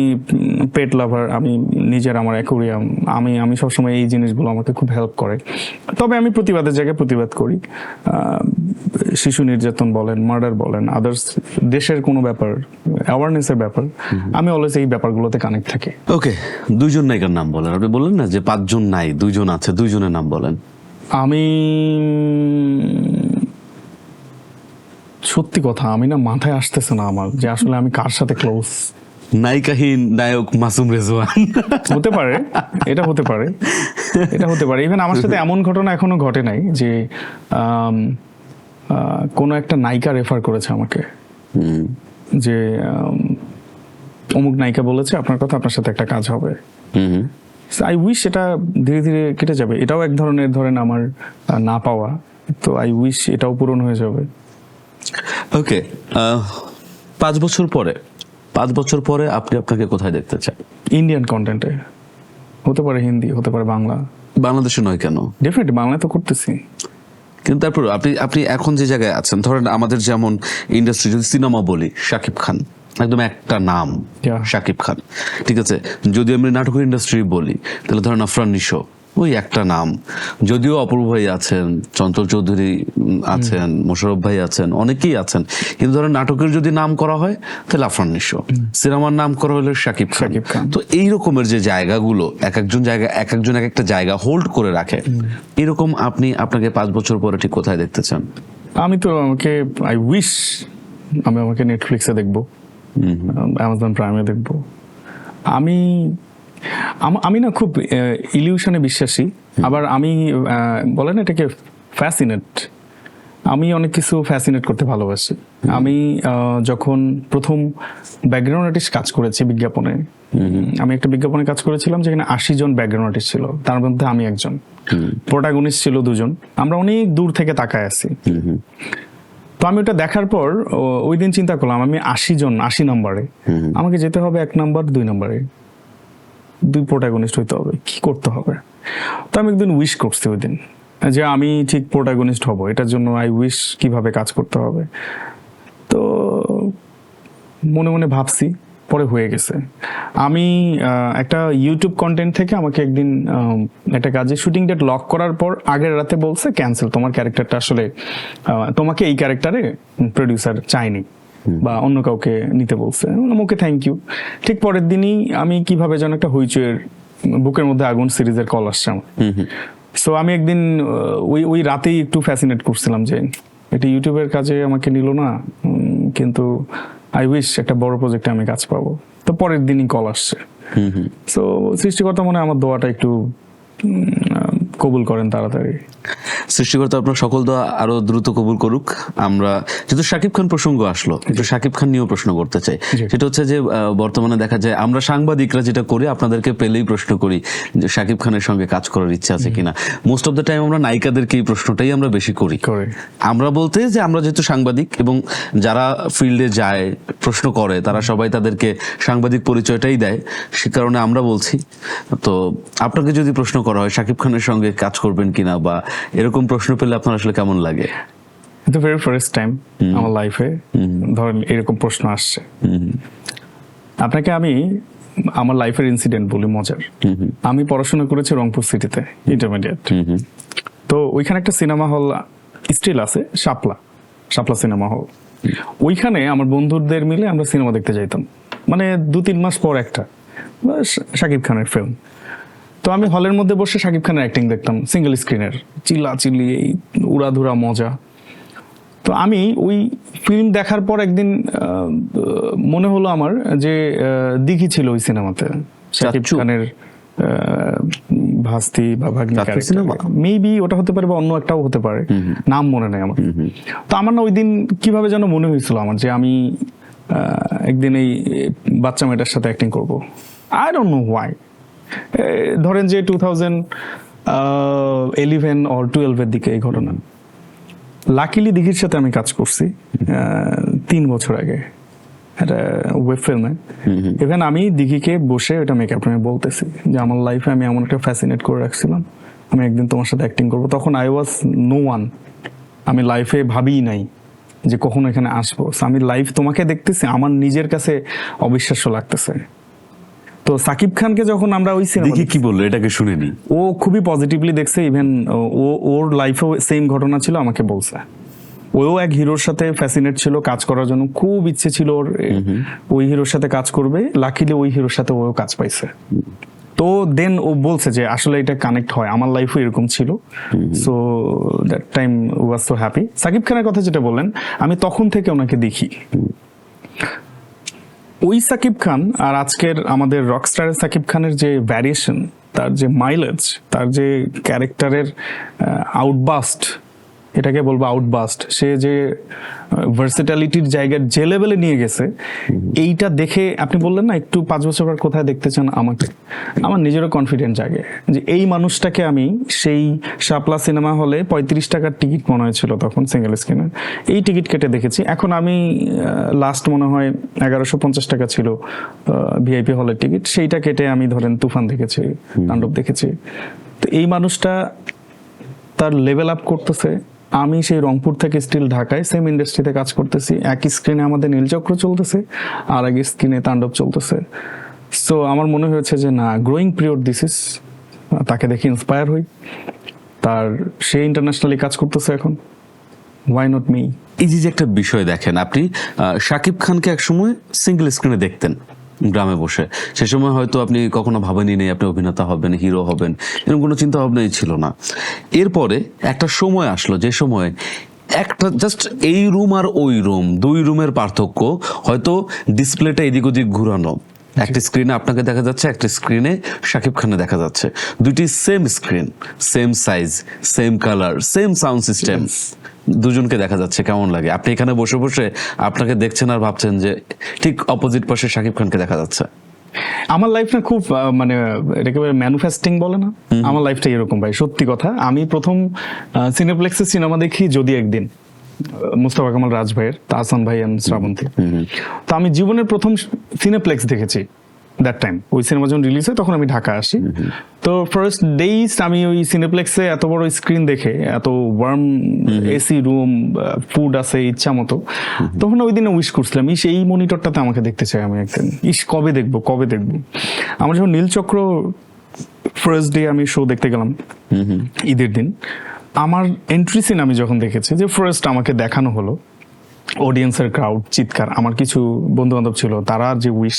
পেট লাভার, আমি নিজের আমার অ্যাকোরিয়াম, আমি সবসময় এই জিনিসগুলো আমাকে খুব হেল্প করে। তবে আমি প্রতিবাদের জায়গায় প্রতিবাদ করি। শিশু নির্যাতন বলেন, মার্ডার বলেন, আদার্স দেশের কোনো ব্যাপার, অ্যাওয়ারনেসের ব্যাপার, আমি অলওয়েজ এই ব্যাপারগুলোতে কানেক্ট থাকি। ওকে, 2 জন নায়িকার নাম বলেন। আপনি বললেন না যে 5 জন নাই, 2 জন আছে, 2 জনের নাম বলেন। আমি সত্যি কথা, আমি না মাথায় আসতেছে না আমার যে আসলে আমি কার সাথে ক্লোজ। নায়িকাহীন নায়ক মাসুম রেজওয়ান। হতে পারে, এটা হতে পারে, এটা হতে পারে। ইভেন আমার সাথে এমন ঘটনা এখনো ঘটে নাই যে কোনো একটা নায়িকা রেফার করেছে আমাকে যে অমুক নায়িকা বলেছে আপনার কথা, আপনার সাথে একটা কাজ হবে। আই উইশ এটা ধীরে ধীরে কেটে যাবে। এটাও এক ধরনের ধরেন আমার না পাওয়া, তো আই উইশ এটাও পূরণ হয়ে যাবে। ওকে, 5 বছর পরে আপনি আপনাকে কোথায় দেখতে চান? ইন্ডিয়ান কন্টেন্টে, হতে পারে হিন্দি, হতে পারে বাংলা। বাংলাদেশে নয় কেন? ডেফিনেটলি বাংলায় তো করতেছি। কিন্তু তারপর আপনি এখন যে জায়গায় আছেন, ধরেন আমাদের যেমন ইন্ডাস্ট্রি, যদি সিনেমা বলি, শাকিব খান একদম একটা নাম, Yeah. শাকিব খান, ঠিক আছে। যদি আমি নাটকের ইন্ডাস্ট্রি বলি, তাহলে ধরেন আফরান নিশো, ওই একটা নাম। যদিও অপূর্ব ভাই আছেন, চঞ্চল চৌধুরী আছেন, মোশাররফ ভাই আছেন, অনেকেই আছেন, কিন্তু ধরেন নাটকের যদি নাম করা হয় তাহলে আফরান নিশো, সিনেমার নাম করা হলে শাকিব খান। তো এই রকমের যে জায়গাগুলো, এক একজন এক একটা জায়গা হোল্ড করে রাখে, এরকম আপনাকে 5 বছর পরে ঠিক কোথায় দেখতে চান? আমি তো আই উইশ আমাকে নেটফ্লিক্সে দেখবো, অ্যামাজন প্রাইমে দেখবো। আমি না খুব ইলিউশনে বিশ্বাসী, আবার আমি বলেন এটাকে ফ্যাসিনেট। আমি অনেক কিছু ফ্যাসিনেট করতে ভালোবাসি। আমি যখন প্রথম ব্যাকগ্রাউন্ড আর্টিস্ট কাজ করেছি বিজ্ঞাপনে, আমি একটা বিজ্ঞাপনে কাজ করেছিলাম যেখানে 80 জন ব্যাকগ্রাউন্ড আর্টিস্ট ছিল, তার মধ্যে আমি একজন। প্রোটাগনিস্ট ছিল 2 জন। আমরা অনেক দূর থেকে তাকায় আছি। তো আমি ওটা দেখার পর ওই দিন চিন্তা করলাম, আমি 80 নম্বরে, আমাকে যেতে হবে 1 নম্বর 2 নম্বরে, 2 প্রোটাগনিস্ট হইতে হবে, কি করতে হবে? তো আমি একদিন উইশ করছি ওই দিন যে আমি ঠিক প্রোটাগনিস্ট হব, এটার জন্য আই উইশ কিভাবে কাজ করতে হবে। তো মনে মনে ভাবছি, পরে হয়ে গেছে। আমি একটা ইউটিউব কন্টেন্ট থেকে আমাকে একদিন একটা কাজে শুটিং ডেট লক করার পর আগের রাতে বলছে ক্যান্সেল, তোমার ক্যারেক্টারটা আসলে তোমাকে এই ক্যারেক্টারে প্রডিউসার চায়নি বা অন্য কাউকে নিতে বলছে। Okay thank you. ঠিক পরের দিনই আমি কিভাবে যেন একটা হইচইয়ের বুকের মধ্যে আগুন সিরিজের কল আসছে আমার। সো আমি একদিন ওই রাতেই একটু ফ্যাসিনেট করছিলাম যে এটা ইউটিউবের কাজে আমাকে নিল না, কিন্তু আই উইশ একটা বড় প্রজেক্টে আমি কাজ পাবো। তো পরের দিনই কল আসছে। সো সৃষ্টিকর্তা মনে হয় আমার দোয়াটা একটু কবুল করেন তাড়াতাড়ি। সৃষ্টিকর্তা আপনার সকল দোয়া আরো দ্রুত কবুল করুক। আমরা যেহেতু শাকিব খান প্রসঙ্গ আসলো, একটু শাকিব খান নিয়েও প্রশ্ন করতে চাই। সেটা হচ্ছে যে বর্তমানে দেখা যায় আমরা সাংবাদিকরা যেটা করি, আপনাদেরকে পেলেই প্রশ্ন করি যে শাকিব খানের সঙ্গে কাজ করার ইচ্ছা আছে কিনা। মোস্ট অফ দ্য টাইম আমরা নায়িকাদেরকে এই প্রশ্নটাই আমরা বেশি করি। আমরা বলতে যে আমরা যেহেতু সাংবাদিক, এবং যারা ফিল্ডে যায় প্রশ্ন করে তারা সবাই তাদেরকে সাংবাদিক পরিচয়টাই দেয়, সে কারণে আমরা বলছি। তো আপনাকে যদি প্রশ্ন করা হয় শাকিব খানের সঙ্গে কাজ করবেন কিনা, বা এরকম প্রশ্ন পেলে আপনার আসলে কেমন লাগে? দ্য ভেরি ফার্স্ট টাইম আমার লাইফে ধরেন এরকম প্রশ্ন আসছে। আপনাকে আমি আমার লাইফের ইনসিডেন্ট বলি, মজার। আমি পড়াশোনা করেছি রংপুর সিটিতে, ইন্টারমিডিয়েট। তো ওইখানে একটা সিনেমা হল স্টিল আছে, শাপলা সিনেমা হল। ওইখানে আমার বন্ধুদের মিলে আমরা সিনেমা দেখতে যাইতাম, মানে 2-3 মাস পর একটা শাকিব খানের ফিল্ম। তো আমি হলের মধ্যে বসে শাকিব খানের অ্যাক্টিং দেখতাম, সিঙ্গেল স্ক্রিনের, চিল্লাচিল্লি, এই উড়াধুরা মজা। তো আমি ওই ফিল্ম দেখার পর একদিন মনে হলো আমার যে দিঘি ছিল ওই সিনেমাতে, শাকিব খানের ভাস্তি বা ভাগ্নি ক্যারেক্টার, মেবি ওটা হতে পারে বা অন্য একটাও হতে পারে, নাম মনে নেই আমার। তো আমার না ওই দিন কিভাবে যেন মনে হয়েছিল আমার যে আমি একদিন এই বাচ্চা মেয়েটার সাথে অ্যাক্টিং করবো। I don't know why. ধরেন যে 2011 or 12 দিকে এই ঘটনা। লাকিলি দিঘির সাথে আমি কাজ করছি 3 বছর আগে একটা ওয়েব ফিল্মে। এখানে আমি দিঘিকে বসে ওটা মেকআপ রুমে বলতেছি যে আমার লাইফে আমি এমন একটা ফ্যাসিনেট করে রাখছিলাম, আমি একদিন তোমার সাথে অ্যাক্টিং করবো। তখন আই ওয়াজ নো ওয়ান, আমি লাইফে ভাবিই নাই যে কখনো এখানে আসবো। So, আমি লাইভ তোমাকে দেখতেছি, আমার নিজের কাছে অবিশ্বাস্য লাগতেছে। তো সাকিব খানকে যখন আমরা ওই সিনেমা দেখি কি বললো এটাকে শুনেনি। ও খুবই পজিটিভলি দেখছে, ইভেন ওর লাইফেও সেম ঘটনা ছিল, আমাকে বলছে। ওও এক হিরোর সাথে ফ্যাসিনেট ছিল, কাজ করার জন্য খুব ইচ্ছে ছিল ওর, ওই হিরোর সাথে কাজ করবে। লাকিলি ওই হিরোর সাথে ও কাজ পাইছে। তো দেন ও বলছে যে আসলে এটা কানেক্ট হয়, আমার লাইফও এরকম ছিল। So that time was so happy. Shakib খানের কথা যেটা বললেন, আমি তখন থেকে ওনাকে দেখি। ওই সাকিব খান আর আজকের আমাদের রকস্টারের সাকিব খানের যে ভ্যারিয়েশন, তার যে মাইলেজ, তার যে ক্যারেক্টারের আউটবাস্ট, এটাকে বলবো আউটবাস্ট, সে যে ভার্সিটালিটির জায়গার যে লেভেলে নিয়ে গেছে, এইটা দেখে আপনি বললেন না একটু 5 বছর পর কোথায় দেখতে চান আমাকে, আমার নিজেরও কনফিডেন্ট জাগে যে এই মানুষটাকে আমি সেই শাপলা সিনেমা হলে 35 টাকার টিকিট মনে হয়েছিল তখন সিঙ্গেল স্ক্রিনে, এই টিকিট কেটে দেখেছি। এখন আমি লাস্ট মনে হয় 1150 টাকা ছিল ভিআইপি হলের টিকিট, সেইটা কেটে আমি ধরেন তুফান দেখেছি, তাণ্ডব দেখেছি। তো এই মানুষটা তার লেভেল আপ করতেছে। আমি সেই রংপুর থেকে স্টিল ঢাকায় সেম ইন্ডাস্ট্রিতে কাজ করতেছি, একই স্ক্রিনে আমাদের নীলচক্র চলতেছে, আর এক স্ক্রিনে তাণ্ডব চলতেছে। সো আমার মনে হয়েছে যে না, গ্রোয়িং পিরিয়ড দিস ইজ, তাকে দেখে ইন্সপায়ার হই। তার সে ইন্টারন্যাশনালি কাজ করতেছে এখন, ওয়াই নট মি। এই যে একটা বিষয় দেখেন, আপনি শাকিব খানকে একসময় সিঙ্গেল স্ক্রিনে দেখতেন গ্রামে বসে, সে সময় হয়তো আপনি কখনো ভাবেনি নেই আপনি অভিনেতা হবেন, হিরো হবেন, এরকম কোনো চিন্তা ভাবনাই ছিল না। এরপরে একটা সময় আসলো যে সময় একটা জাস্ট এই রুম আর ওই রুম, 2 রুমের পার্থক্য, হয়তো ডিসপ্লেটা এদিক ওদিক ঘুরানো, একটা স্ক্রিনে আপনাকে দেখা যাচ্ছে, একটা স্ক্রিনে শাকিব খানে দেখা যাচ্ছে, দুটি same screen, same size, same colour, same sound system, দুজনকে দেখা যাচ্ছে। কেমন লাগে? আপনি এখানে বসে বসে আপনাকে দেখছেন আর ভাবছেন যে ঠিক অপোজিট পাশে শাকিব খানকে দেখা যাচ্ছে। আমার লাইফ না খুব মানে এটাকে ম্যানুফেস্টিং বলে না, আমার লাইফটা এরকম ভাই, সত্যি কথা। আমি প্রথম সিনেপ্লেক্সের সিনেমা দেখি যদি একদিন, মুস্তাফা কামাল রাজ ভাইয়ের, তাহসান ভাই এন্ড শ্রাবন্তী। তো আমি জীবনের প্রথম সিনেপ্লেক্স দেখেছি দ্যাট টাইম। ওই সিনেমা যখন রিলিজ হয় তখন আমি ঢাকা আসি। তো ফার্স্ট ডেইস আমি ওই সিনেপ্লেক্সে এত বড় স্ক্রিন দেখে, এত ওয়ার্ম এসি রুম, ফুড আছে ইচ্ছা মতো, তখন ওই দিনে উইশ করছিলাম, ইস এই মনিটরটাতে আমাকে দেখতে চাই আমি একদিন, ইস কবে দেখবো কবে দেখবো। আমার যখন নীলচক্র ফার্স্ট ডে আমি শো দেখতে গেলাম ঈদের দিন, আমার এন্ট্রি সিন আমি যখন দেখেছি, যে ফার্স্ট আমাকে দেখানো হলো অডিয়েন্সের ক্রাউড, চিৎকার, আমার কিছু বন্ধু বান্ধব ছিল, তারা যে উইশ,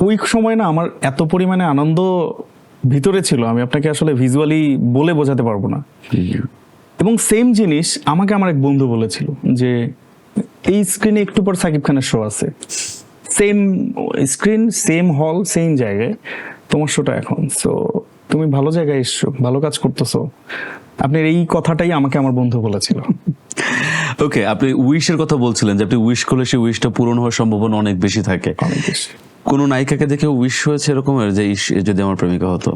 ওই সময় না আমার এত পরিমাণে আনন্দ ভিতরে ছিল, আমি আপনাকে আসলে ভিজুয়ালি বলে বোঝাতে পারবো না। এবং সেম জিনিস আমাকে আমার এক বন্ধু বলেছিল যে এই স্ক্রিনে একটু পর সাকিব খানের শো আছে, সেম স্ক্রিন, সেম হল, সেম জায়গায় তোমার শোটা এখন। সো তুমি ভালো জায়গায় এসছো, ভালো কাজ করতেছো। আপনার এই কথাটাই আমাকে আমার বন্ধু বলেছিল। ওকে, আপনি উইশের কথা বলছিলেন যে আপনি উইশ করলে সেই উইশটা পূরণ হওয়ার সম্ভাবনা অনেক বেশি থাকে। অনেক বেশি। কোন নায়িকাকে দেখে উইশ হয়েছে এরকমের যে ইস, এ যদি আমার প্রেমিকা হতো?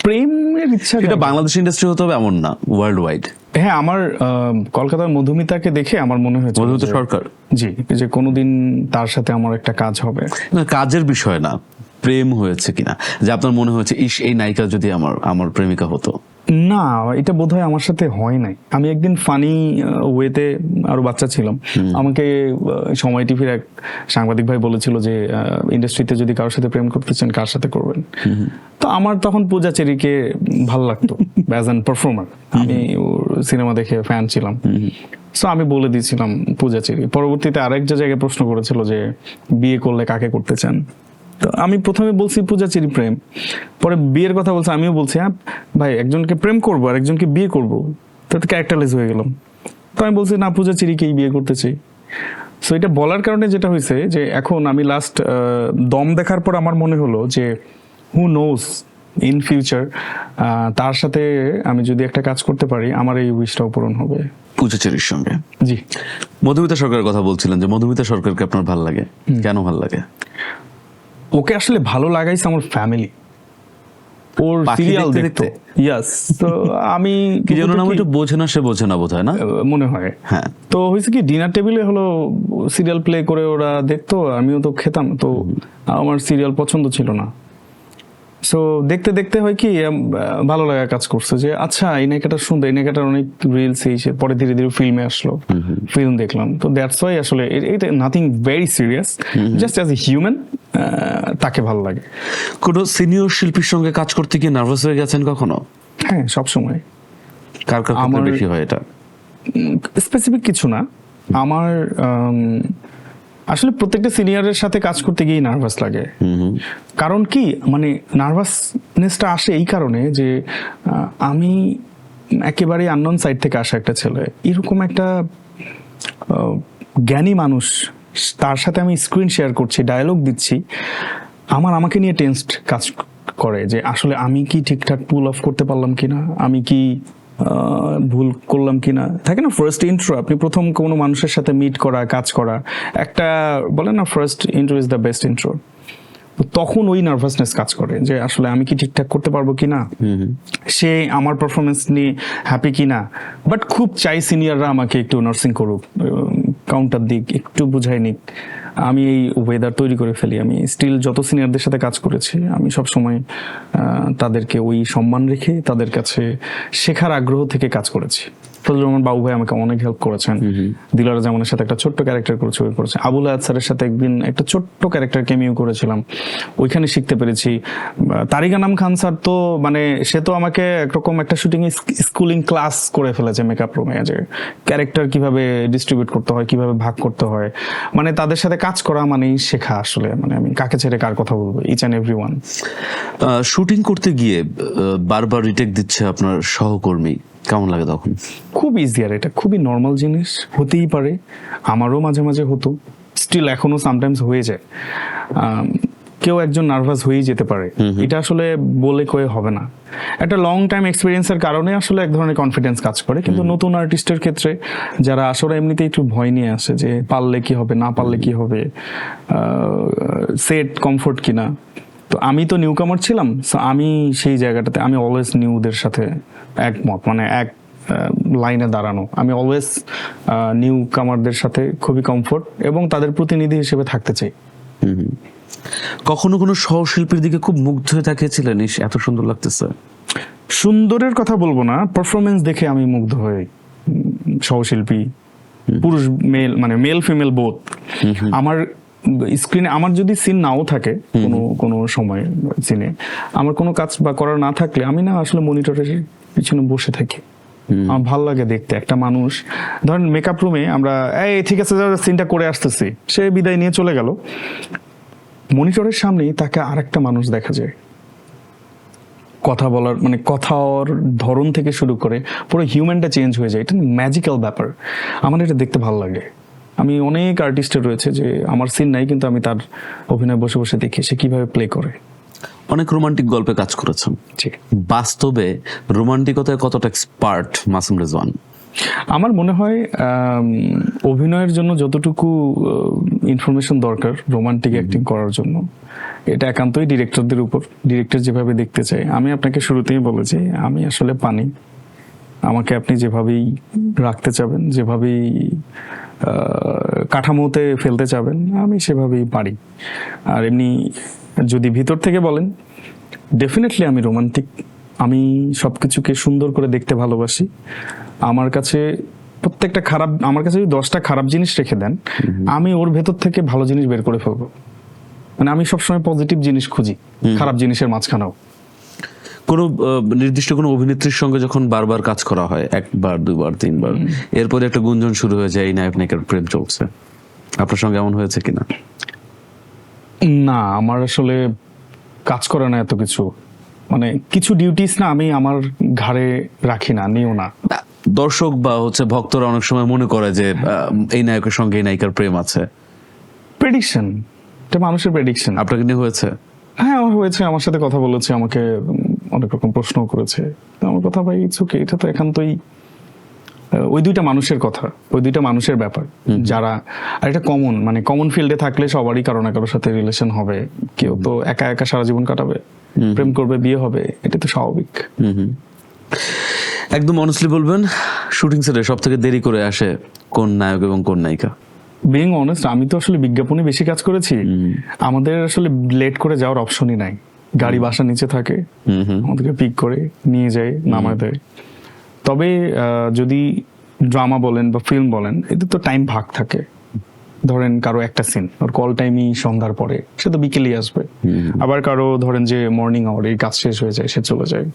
প্রেমের ইচ্ছা, এটা বাংলাদেশ ইন্ডাস্ট্রি হতে হবে এমন না, ওয়ার্ল্ড ওয়াইড। হ্যাঁ, আমার কলকাতার মধুমিতাকে দেখে আমার মনে হয়েছে, মধুমিতা সরকার, জি, যে কোনোদিন তার সাথে আমার একটা কাজ হবে। না, কাজের বিষয় না, প্রেম হয়েছে কিনা, যে আপনার মনে হয়েছে ইস এই নায়িকা যদি আমার প্রেমিকা হতো? না, এটা বোধহয় আমার সাথে হয় নাই। আমি একদিন ফানি ওয়েতে, আরো বাচ্চা ছিলাম, আমাকে সময় টিভির এক সাংবাদিক ভাই বলেছিল যে ইন্ডাস্ট্রিতে যদি কারোর সাথে প্রেম করতে চান কার সাথে করবেন। তো আমার তখন পূজা চেরিকে ভাল লাগতো অ্যাজ অ্যান পারফর্মার, আমি ওর সিনেমা দেখে ফ্যান ছিলাম। সো আমি বলে দিয়েছিলাম পূজা চেরি। পরবর্তীতে আরেক জায়গায় প্রশ্ন করেছিল যে বিয়ে করলে কাকে করতে চান, তো আমি প্রথমে বলছি পূজা চেরি প্রেম, পরে বিয়ের কথা বলছে, আমিও বলছি হ্যাঁ ভাই একজনকে প্রেম করবো আর একজনকে বিয়ে করবো, তাতে ক্যারেক্টারলেস হয়ে গেলাম। তো আমি বলছি না, পূজা চেরিকেই বিয়ে করতে চাই। সো এটা বলার কারণে যেটা হয়েছে যে এখন আমি লাস্ট দম দেখার পর আমার মনে হলো যে হু নোজ ইন ফিউচার তার সাথে আমি যদি একটা কাজ করতে পারি, আমার এই উইশটাও পূরণ হবে। পূজা চেরির সঙ্গে। জি। মধুমিতা সরকারের কথা বলছিলেন, যে মধুমিতা সরকারকে আপনার ভালো লাগে, কেন ভালো লাগে? ওকে আসলে ভালো লাগাইছে আমার ফ্যামিলি, ওর সিরিয়াল দেখতে। ইয়াস, তো আমি কি যেন নাম, একটু বোঝে না, সে বোঝে না বোধহয়, না মনে হয়। হ্যাঁ, তো হয়েছে কি, ডিনার টেবিলে হলো সিরিয়াল প্লে করে ওরা দেখতো, আমিও তো খেতাম, তো আমার সিরিয়াল পছন্দ ছিল না। সো দেখতে দেখতে হয় কি ভালো লাগা কাজ করছে যে আচ্ছা এই নায়িকাটা সুন্দর, এই নায়িকাটার অনেক রিলস এসে পরে ধীরে ধীরে ফিল্মে আসলো, ফিল্ম দেখলাম। তো দ্যাটস ওয়াই আসলে এটা nothing very serious, just as a human তাকে ভালো লাগে। কোনো সিনিয়র শিল্পীর সঙ্গে কাজ করতে গিয়ে নার্ভাস হয়ে গেছেন কখনো? হ্যাঁ, সবসময়। কার কার ক্ষেত্রে বেশি হয় এটা? স্পেসিফিক কিছু না, আমার আসলে প্রত্যেকটা সিনিয়রের সাথে কাজ করতে গিয়ে নার্ভাস লাগে। কারণ কি মানে নার্ভাসনেসটা আসে এই কারণে যে আমি একেবারে আননোন সাইড থেকে আসা একটা ছেলে, এরকম একটা জ্ঞানী মানুষ, তার সাথে আমি স্ক্রিন শেয়ার করছি, ডায়ালগ দিচ্ছি, আমাকে নিয়ে টেনসড কাজ করে যে আসলে আমি কি ঠিকঠাক পুল অফ করতে পারলাম কিনা, আমি কি ভুল করলাম কিনা। থাকে না ফার্স্ট ইন্ট্রো, আপনি প্রথম কোনো মানুষের সাথে মিট করা, কাজ করা, একটা বলে না first intro is the best intro. তখন ওই নার্ভাসনেস কাজ করে যে আসলে আমি কি ঠিকঠাক করতে পারবো কিনা, সে আমার পারফরমেন্স নিয়ে হ্যাপি কিনা। বাট খুব চাই সিনিয়ররা আমাকে একটু নার্সিং করুক, কাউন্টার দিক, একটু বুঝাই নিক, আমি এই ওয়েদার তৈরি করে ফেলি। আমি স্টিল যত সিনিয়রদের সাথে কাজ করেছি আমি সব সময় তাদেরকে ওই সম্মান রেখে তাদের কাছে শেখার আগ্রহ থেকে কাজ করেছি। ফজলুর রহমান বাবু ভাই আমাকে অনেক হেল্প করেছেন, দিলারা জামানের সাথে একটা ছোট্ট ক্যারেক্টার করেছে, আবুল আয়াদ স্যারের সাথে একদিন একটা ছোট্ট ক্যারেক্টার কেমিও করেছিলাম, ওইখানে শিখতে পেরেছি। তারিক আনাম খান স্যার তো মানে সে তো আমাকে একরকম একটা শুটিং স্কুলিং ক্লাস করে ফেলেছে মেকআপ রুমে, যে ক্যারেক্টার কিভাবে ডিস্ট্রিবিউট করতে হয়, কিভাবে ভাগ করতে হয়, মানে তাদের সাথে কাজ করা মানেই শেখা আসলে। মানে আমি কাকে ছেড়ে কার কথা বলবো, each and every one. Shooting করতে গিয়ে বারবার রিটেক দিচ্ছে আপনার সহকর্মী, কেমন লাগে তখন? খুব ইজি, আর এটা খুবই নর্মাল জিনিস, হতেই পারে, আমারও মাঝে মাঝে হতো, স্টিল এখনো সামটাইমস হয়ে যায়। কেউ একজন নার্ভাস হয়েই যেতে পারে, এটা আসলে বলে কয়ে হবে না। একটা লং টাইম এক্সপিরিয়েন্সের কারণে আসলে এক ধরনের কনফিডেন্স কাজ করে, কিন্তু নতুন আর্টিস্টের ক্ষেত্রে যারা আসলে এমনিতেই একটু ভয় নিয়ে আসে যে পারলে কি হবে, না পারলে কি হবে, সেট কমফোর্ট কিনা। তো আমি তো নিউ কামার ছিলাম, সো আমি সেই জায়গাটাতে আমি অলওয়েজ নিউদের সাথে একমত, মানে এক লাইনে দাঁড়ানো। আমি অলওয়েজ নিউ কামারদের সাথে খুবই কমফোর্ট এবং তাদের প্রতিনিধি হিসেবে থাকতে চাই। কখনো কোনো সহশিল্পীর দিকে খুব মুগ্ধ হয়ে তাকিয়েছিলেন, ইস এত সুন্দর লাগতেছে? সুন্দরের কথা বলবো না, পারফরমেন্স দেখে আমি মুগ্ধ হই। সহশিল্পী পুরুষ মেল, মানে মেল ফিমেল বোথ, আমার স্ক্রিনে আমার যদি সিন নাও থাকে কোনো সময় সিনে, আমার কোনো কাজ বা করার না থাকলে আমি না আসলে মনিটরের পিছনে বসে থাকি। আমার ভালো লাগে দেখতে একটা মানুষ, ধরেন মেকআপ রুমে আমরা এই ঠিক আছে সিনটা করে আসতেছি, সে বিদায় নিয়ে চলে গেল, মনিটরের সামনেই তাকে আরেকটা মানুষ দেখা যায়, কথা বলার মানে কথার ধরন থেকে শুরু করে পুরো হিউম্যানটা চেঞ্জ হয়ে যায়। এটা ম্যাজিক্যাল ব্যাপার, আমার এটা দেখতে ভালো লাগে। আমি অনেক আর্টিস্টের রয়েছে যে আমার সিন নাই, কিন্তু আমি তার অভিনয় বসে বসে দেখি সে কিভাবে প্লে করে। অনেক রোমান্টিক গল্পে কাজ করেছেন, বাস্তবে রোমান্টিকতায় কতটা এক্সপার্ট মাসুম রেজওয়ান? আমার মনে হয় অভিনয়ের জন্য যতটুকু ইনফরমেশন দরকার রোমান্টিক অ্যাক্টিং করার জন্য, এটা একান্তই ডিরেক্টরদের উপর, ডিরেক্টর যেভাবে দেখতে চায়। আমি আপনাকে শুরুতেই বলেছি আমি আসলে পানি, আমাকে আপনি যেভাবেই রাখতে চাবেন, যেভাবেই কাঠামোতে ফেলতে চাবেন, আমি সেভাবেই পারি। আর এমনি যদি ভিতর থেকে বলেন, ডেফিনেটলি আমি রোমান্টিক, আমি সবকিছুকে সুন্দর করে দেখতে ভালোবাসি। আমার কাছে প্রত্যেকটা খারাপ, আমার কাছে যদি 10টা খারাপ জিনিস রেখে দেন, আমি ওর ভেতর থেকে ভালো জিনিস বের করে ফেলবো। মানে আমি সবসময় পজিটিভ জিনিস খুঁজি খারাপ জিনিসের মাঝখানেও। কোনো নির্দিষ্ট কোনো অভিনেত্রীর সঙ্গে যখন বারবার কাজ করা হয়, একবার দুইবার তিনবার, এরপরে একটা গুঞ্জন শুরু হয়ে যায় এই নায়ক নায়িকার প্রেম চলছে, আপনার সঙ্গে এমন হয়েছে কিনা? না, আমার আসলে কাজ করে না এত কিছু, মানে কিছু ডিউটিস না আমি আমার ঘাড়ে রাখি না, নিও না। দর্শক বা ভক্তরা অনেক সময় মনে করে যে এই নায়কের সঙ্গে এই নায়িকার প্রেম আছে। প্রেডিকশন, এটা মানুষের প্রেডিকশন। আপনাকে নিয়ে হয়েছে? হ্যাঁ হয়েছে, আমার সাথে কথা বলেছে, আমাকে অনেক রকম প্রশ্ন করেছে। আমার কথা ভাই ইটস ওকে, এটা তো একান্তই ওই দুইটা মানুষের কথা, ওই দুইটা মানুষের ব্যাপার যারা, আর এটা কমন, মানে কমন ফিল্ডে থাকলে সবারই কারো না কারোর সাথে রিলেশন হবে, কেউ তো একা একা সারা জীবন কাটাবে, প্রেম করবে, বিয়ে হবে, এটা তো স্বাভাবিক। একদম অনেস্টলি বলবেন, শুটিং সেটে সব থেকে দেরি করে আসে কোন নায়ক এবং কোন নায়িকা? বিং অনেস্ট, আমি তো আসলে বিজ্ঞাপনে বেশি কাজ করেছি, আমাদের আসলে লেট করে যাওয়ার অপশনই নাই। গাড়ি বাসার নিচে থাকে, আমাদেরকে পিক করে নিয়ে যায়, নামায় দেয়। তবে যদি ড্রামা বলেন বা ফিল্ম বলেন, এতে তো টাইম ভাগ থাকে। ধরেন কারো একটা সিন ওর কল টাইমই সন্ধ্যার পরে, সে তো বিকেলেই আসবে। আবার কারো ধরেন যে মর্নিং আওয়ারে কাজ শেষ হয়ে যায়, সে চলে যায়।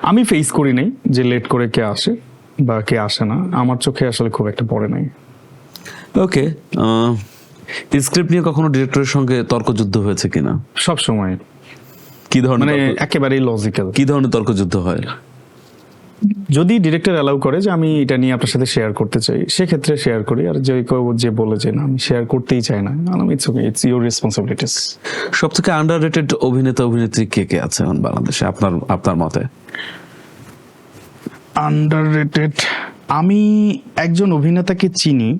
আমি ফেস করি নাই যে লেট করে কে আসে বা কে আসে না, আমার চোখে আসলে খুব একটা পড়ে নাই। ওকে, স্ক্রিপ্ট নিয়ে কখনো ডিরেক্টরের সঙ্গে তর্কযুদ্ধ হয়েছে কিনা? সব সময়, কি ধরনের মানে একেবারেই লজিক্যাল। কি ধরনের তর্কযুদ্ধ হয়? যদি ডিরেক্টর অ্যালাউ করে যে আমি এটা নিয়ে আপনার সাথে শেয়ার করতে চাই, সেক্ষেত্রে শেয়ার করি। আর যে বলে যে না আমি শেয়ার করতেই চাই না, it's okay, it's your responsibilities. সব থেকে আন্ডাররেটেড অভিনেতা অভিনেত্রী কে কে আছে এখন বাংলাদেশে আপনার মতে? আন্ডাররেটেড, আমি একজন অভিনেতাকে চিনি,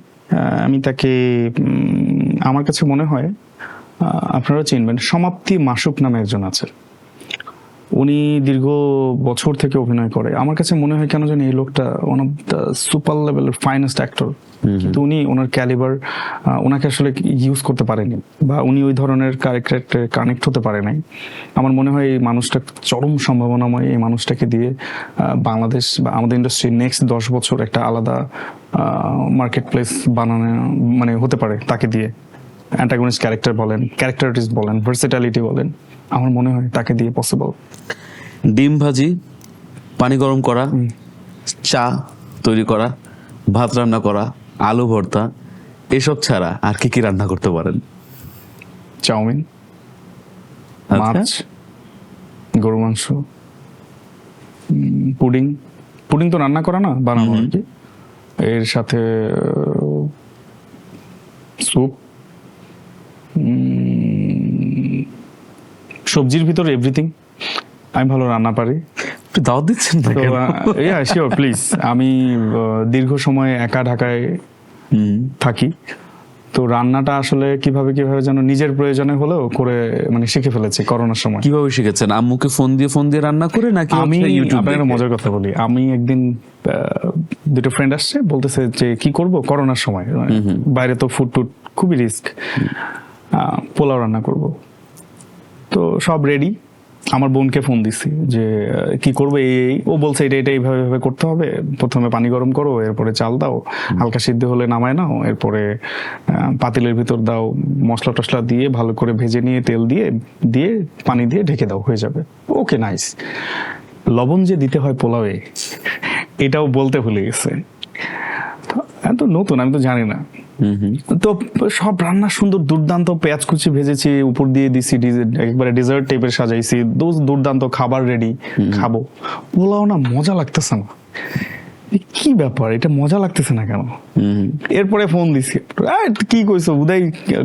আমি তাকে আমার কাছে মনে হয় আপনারা চিনবেন, সমাপ্তি মাসুক নামে একজন আছে। উনি দীর্ঘ বছর থেকে অভিনয় করে। আমার কাছে মনে হয় কেন জানি এই লোকটা ওয়ান অফ দ্য সুপার লেভেলের ফাইনেস্ট অ্যাক্টর, কিন্তু উনি ওনার ক্যালিবার ওনাকে আসলে ইউজ করতে পারেনি, বা উনি ওই ধরনের ক্যারেক্টারে কানেক্ট হতে পারে নাই। আমার মনে হয় এই মানুষটা চরম সম্ভাবনাময়। এই মানুষটাকে দিয়ে বাংলাদেশ বা আমাদের ইন্ডাস্ট্রি নেক্সট 10 বছর একটা আলাদা মার্কেট প্লেস বানানো মানে হতে পারে তাকে দিয়ে। অ্যান্টাগনিস্ট ক্যারেক্টার বলেন, ক্যারেক্টার আর্টিস্ট বলেন, ভার্সেটালিটি বলেন, আমার মনে হয় তাকে দিয়ে পসিবল। ডিম ভাজি, পানি গরম করা, চা তৈরি করা, ভাত রান্না করা, আলু ভর্তা, এসব ছাড়া আর কি কি রান্না করতে পারেন? চাউমিন, মাছ, গরু মাংস, পুডিং। পুডিং তো রান্না করা না, বানানো আর কি। এর সাথে স্যুপ, সবজির ভিতরে এভরিথিং। আমি ভালো রান্না পারি। একটু দাওয়াত দিচ্ছেন না কেন? Sure, please. আমি দীর্ঘ সময় একা ঢাকায় থাকি, তো রান্নাটা আসলে কিভাবে যেন নিজের প্রয়োজনে হলেও করে মানে শিখে ফেলেছি করোনার সময়। কিভাবে শিখেছেন? আম্মুকে ফোন দিয়ে রান্না করে, নাকি আমি ইউটিউবে? আপনাকে মজার কথা বলি, আমি একদিন দুটো ফ্রেন্ড আসছে, বলতেছে যে কি করব করোনার সময়, বাইরে তো ফুড টুড খুবই রিস্ক, পোলাও রান্না করব। তো সব রেডি, আমার বোনকে ফোন দিছি যে কি করবে, ও বলছে এটা এইভাবে করতে হবে, প্রথমে পানি গরম করো, এরপরে চাল দাও, হালকা সিদ্ধ হলে নামায় নাও, এরপরে পাতিলের ভিতর দাও, মশলা টশলা দিয়ে ভালো করে ভেজে নিয়ে তেল দিয়ে পানি দিয়ে ঢেকে দাও, হয়ে যাবে। ওকে, নাইস। লবণ যে দিতে হয় পোলাওয়ে, এটাও বলতে ভুলে গেছে। তো নতুন, আমি তো জানি না। তো সব রান্না সুন্দর দুর্দান্ত, পেঁয়াজ কুচি ভেজেছি, উপর দিয়ে দিছি, একবারে ডেজার্ট টাইপের সাজাইছি, দুর্দান্ত খাবার রেডি, খাবো। পোলাও না মজা লাগতেছে না, কি ব্যাপার, এটা মজা লাগতেছে না কেন? এরপরে ফোন দিছি, কি কইছো, উদয়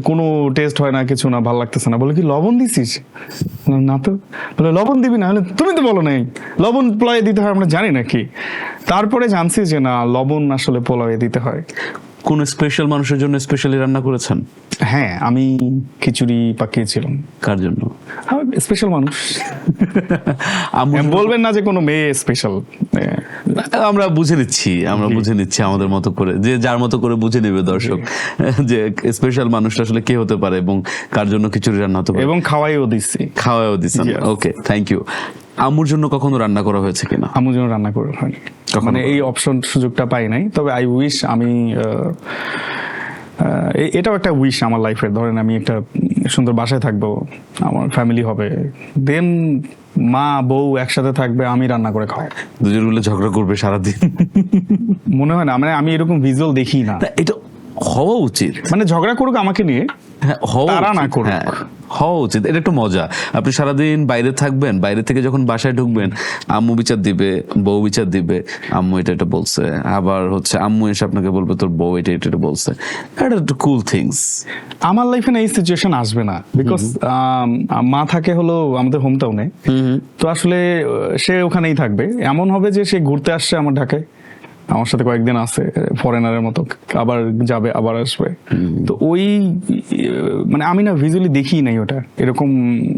কোনো টেস্ট হয় না, কিছু না, ভালো লাগতেছে না। বলে কি লবণ দিছিস? না তো। বলে লবণ দিবি না? হলে তুমি তো বলো নাই লবণ পোলাওয়ে দিতে হয়, আমরা জানি নাকি? তারপরে জানছি যে না, লবণ আসলে পোলাওয়ে দিতে হয়। কোন স্পেশাল মানুষের জন্য স্পেশালি রান্না করেছেন? হ্যাঁ, আমি খিচুড়ি পাকিয়েছিলাম। কার জন্য? স্পেশাল মানুষ। বলবেন না যে কোনো মেয়ে স্পেশাল। আমরা বুঝে নিচ্ছি আমাদের মতো করে, যে যার মতো করে বুঝে নেবে দর্শক যে স্পেশাল মানুষটা আসলে কে হতে পারে এবং কার জন্য খিচুড়ি রান্না হতে পারে। এবং খাওয়াইও দিচ্ছেন। ওকে, থ্যাংক ইউ। আম্মুর জন্য কখনো রান্না করা হয়েছে কিনা? আম্মুর জন্য রান্না করা হয়নি, মানে এই সুযোগটা পাই নাই। তবে আই উইশ, আমি এটাও একটা উইশ আমার লাইফের। ধরেন আমি একটা সুন্দর বাসায় থাকবো, আমার ফ্যামিলি হবে, দেন মা বউ একসাথে থাকবে, আমি রান্না করে খাওয়াই। দুজন মিলে ঝগড়া করবে সারাদিন? মনে হয় না, মানে আমি এরকম ভিজুয়াল দেখি না। এটা হওয়া উচিত, মানে ঝগড়া করুক আমাকে নিয়ে, তারা না করুক। হওয়া উচিত, এটা একটু মজা। আপনি সারাদিন বাইরে থাকবেন, বাইরে থেকে যখন বাসায় ঢুকবেন, আম্মু বিচার দিবে, বউ বিচার দিবে, আম্মু এটা বলছে, আবার হচ্ছে আম্মু এসে আপনাকে বলবে তোর বউ এটা বলছে। এটা একটু কুল থিংস। আমার লাইফে না এই সিচুয়েশন আসবে না, বিকজ মা থাকে হলো আমাদের হোম টাউনে, তো আসলে সে ওখানেই থাকবে। এমন হবে যে সে ঘুরতে আসছে আমার ঢাকায়, আমার সাথে কয়েকদিন আছে, ফরেনারের মতো, আবার যাবে আবার আসবে। তো ওই মানে আমি না ভিজুয়ালি দেখি নাই ওটা, এরকম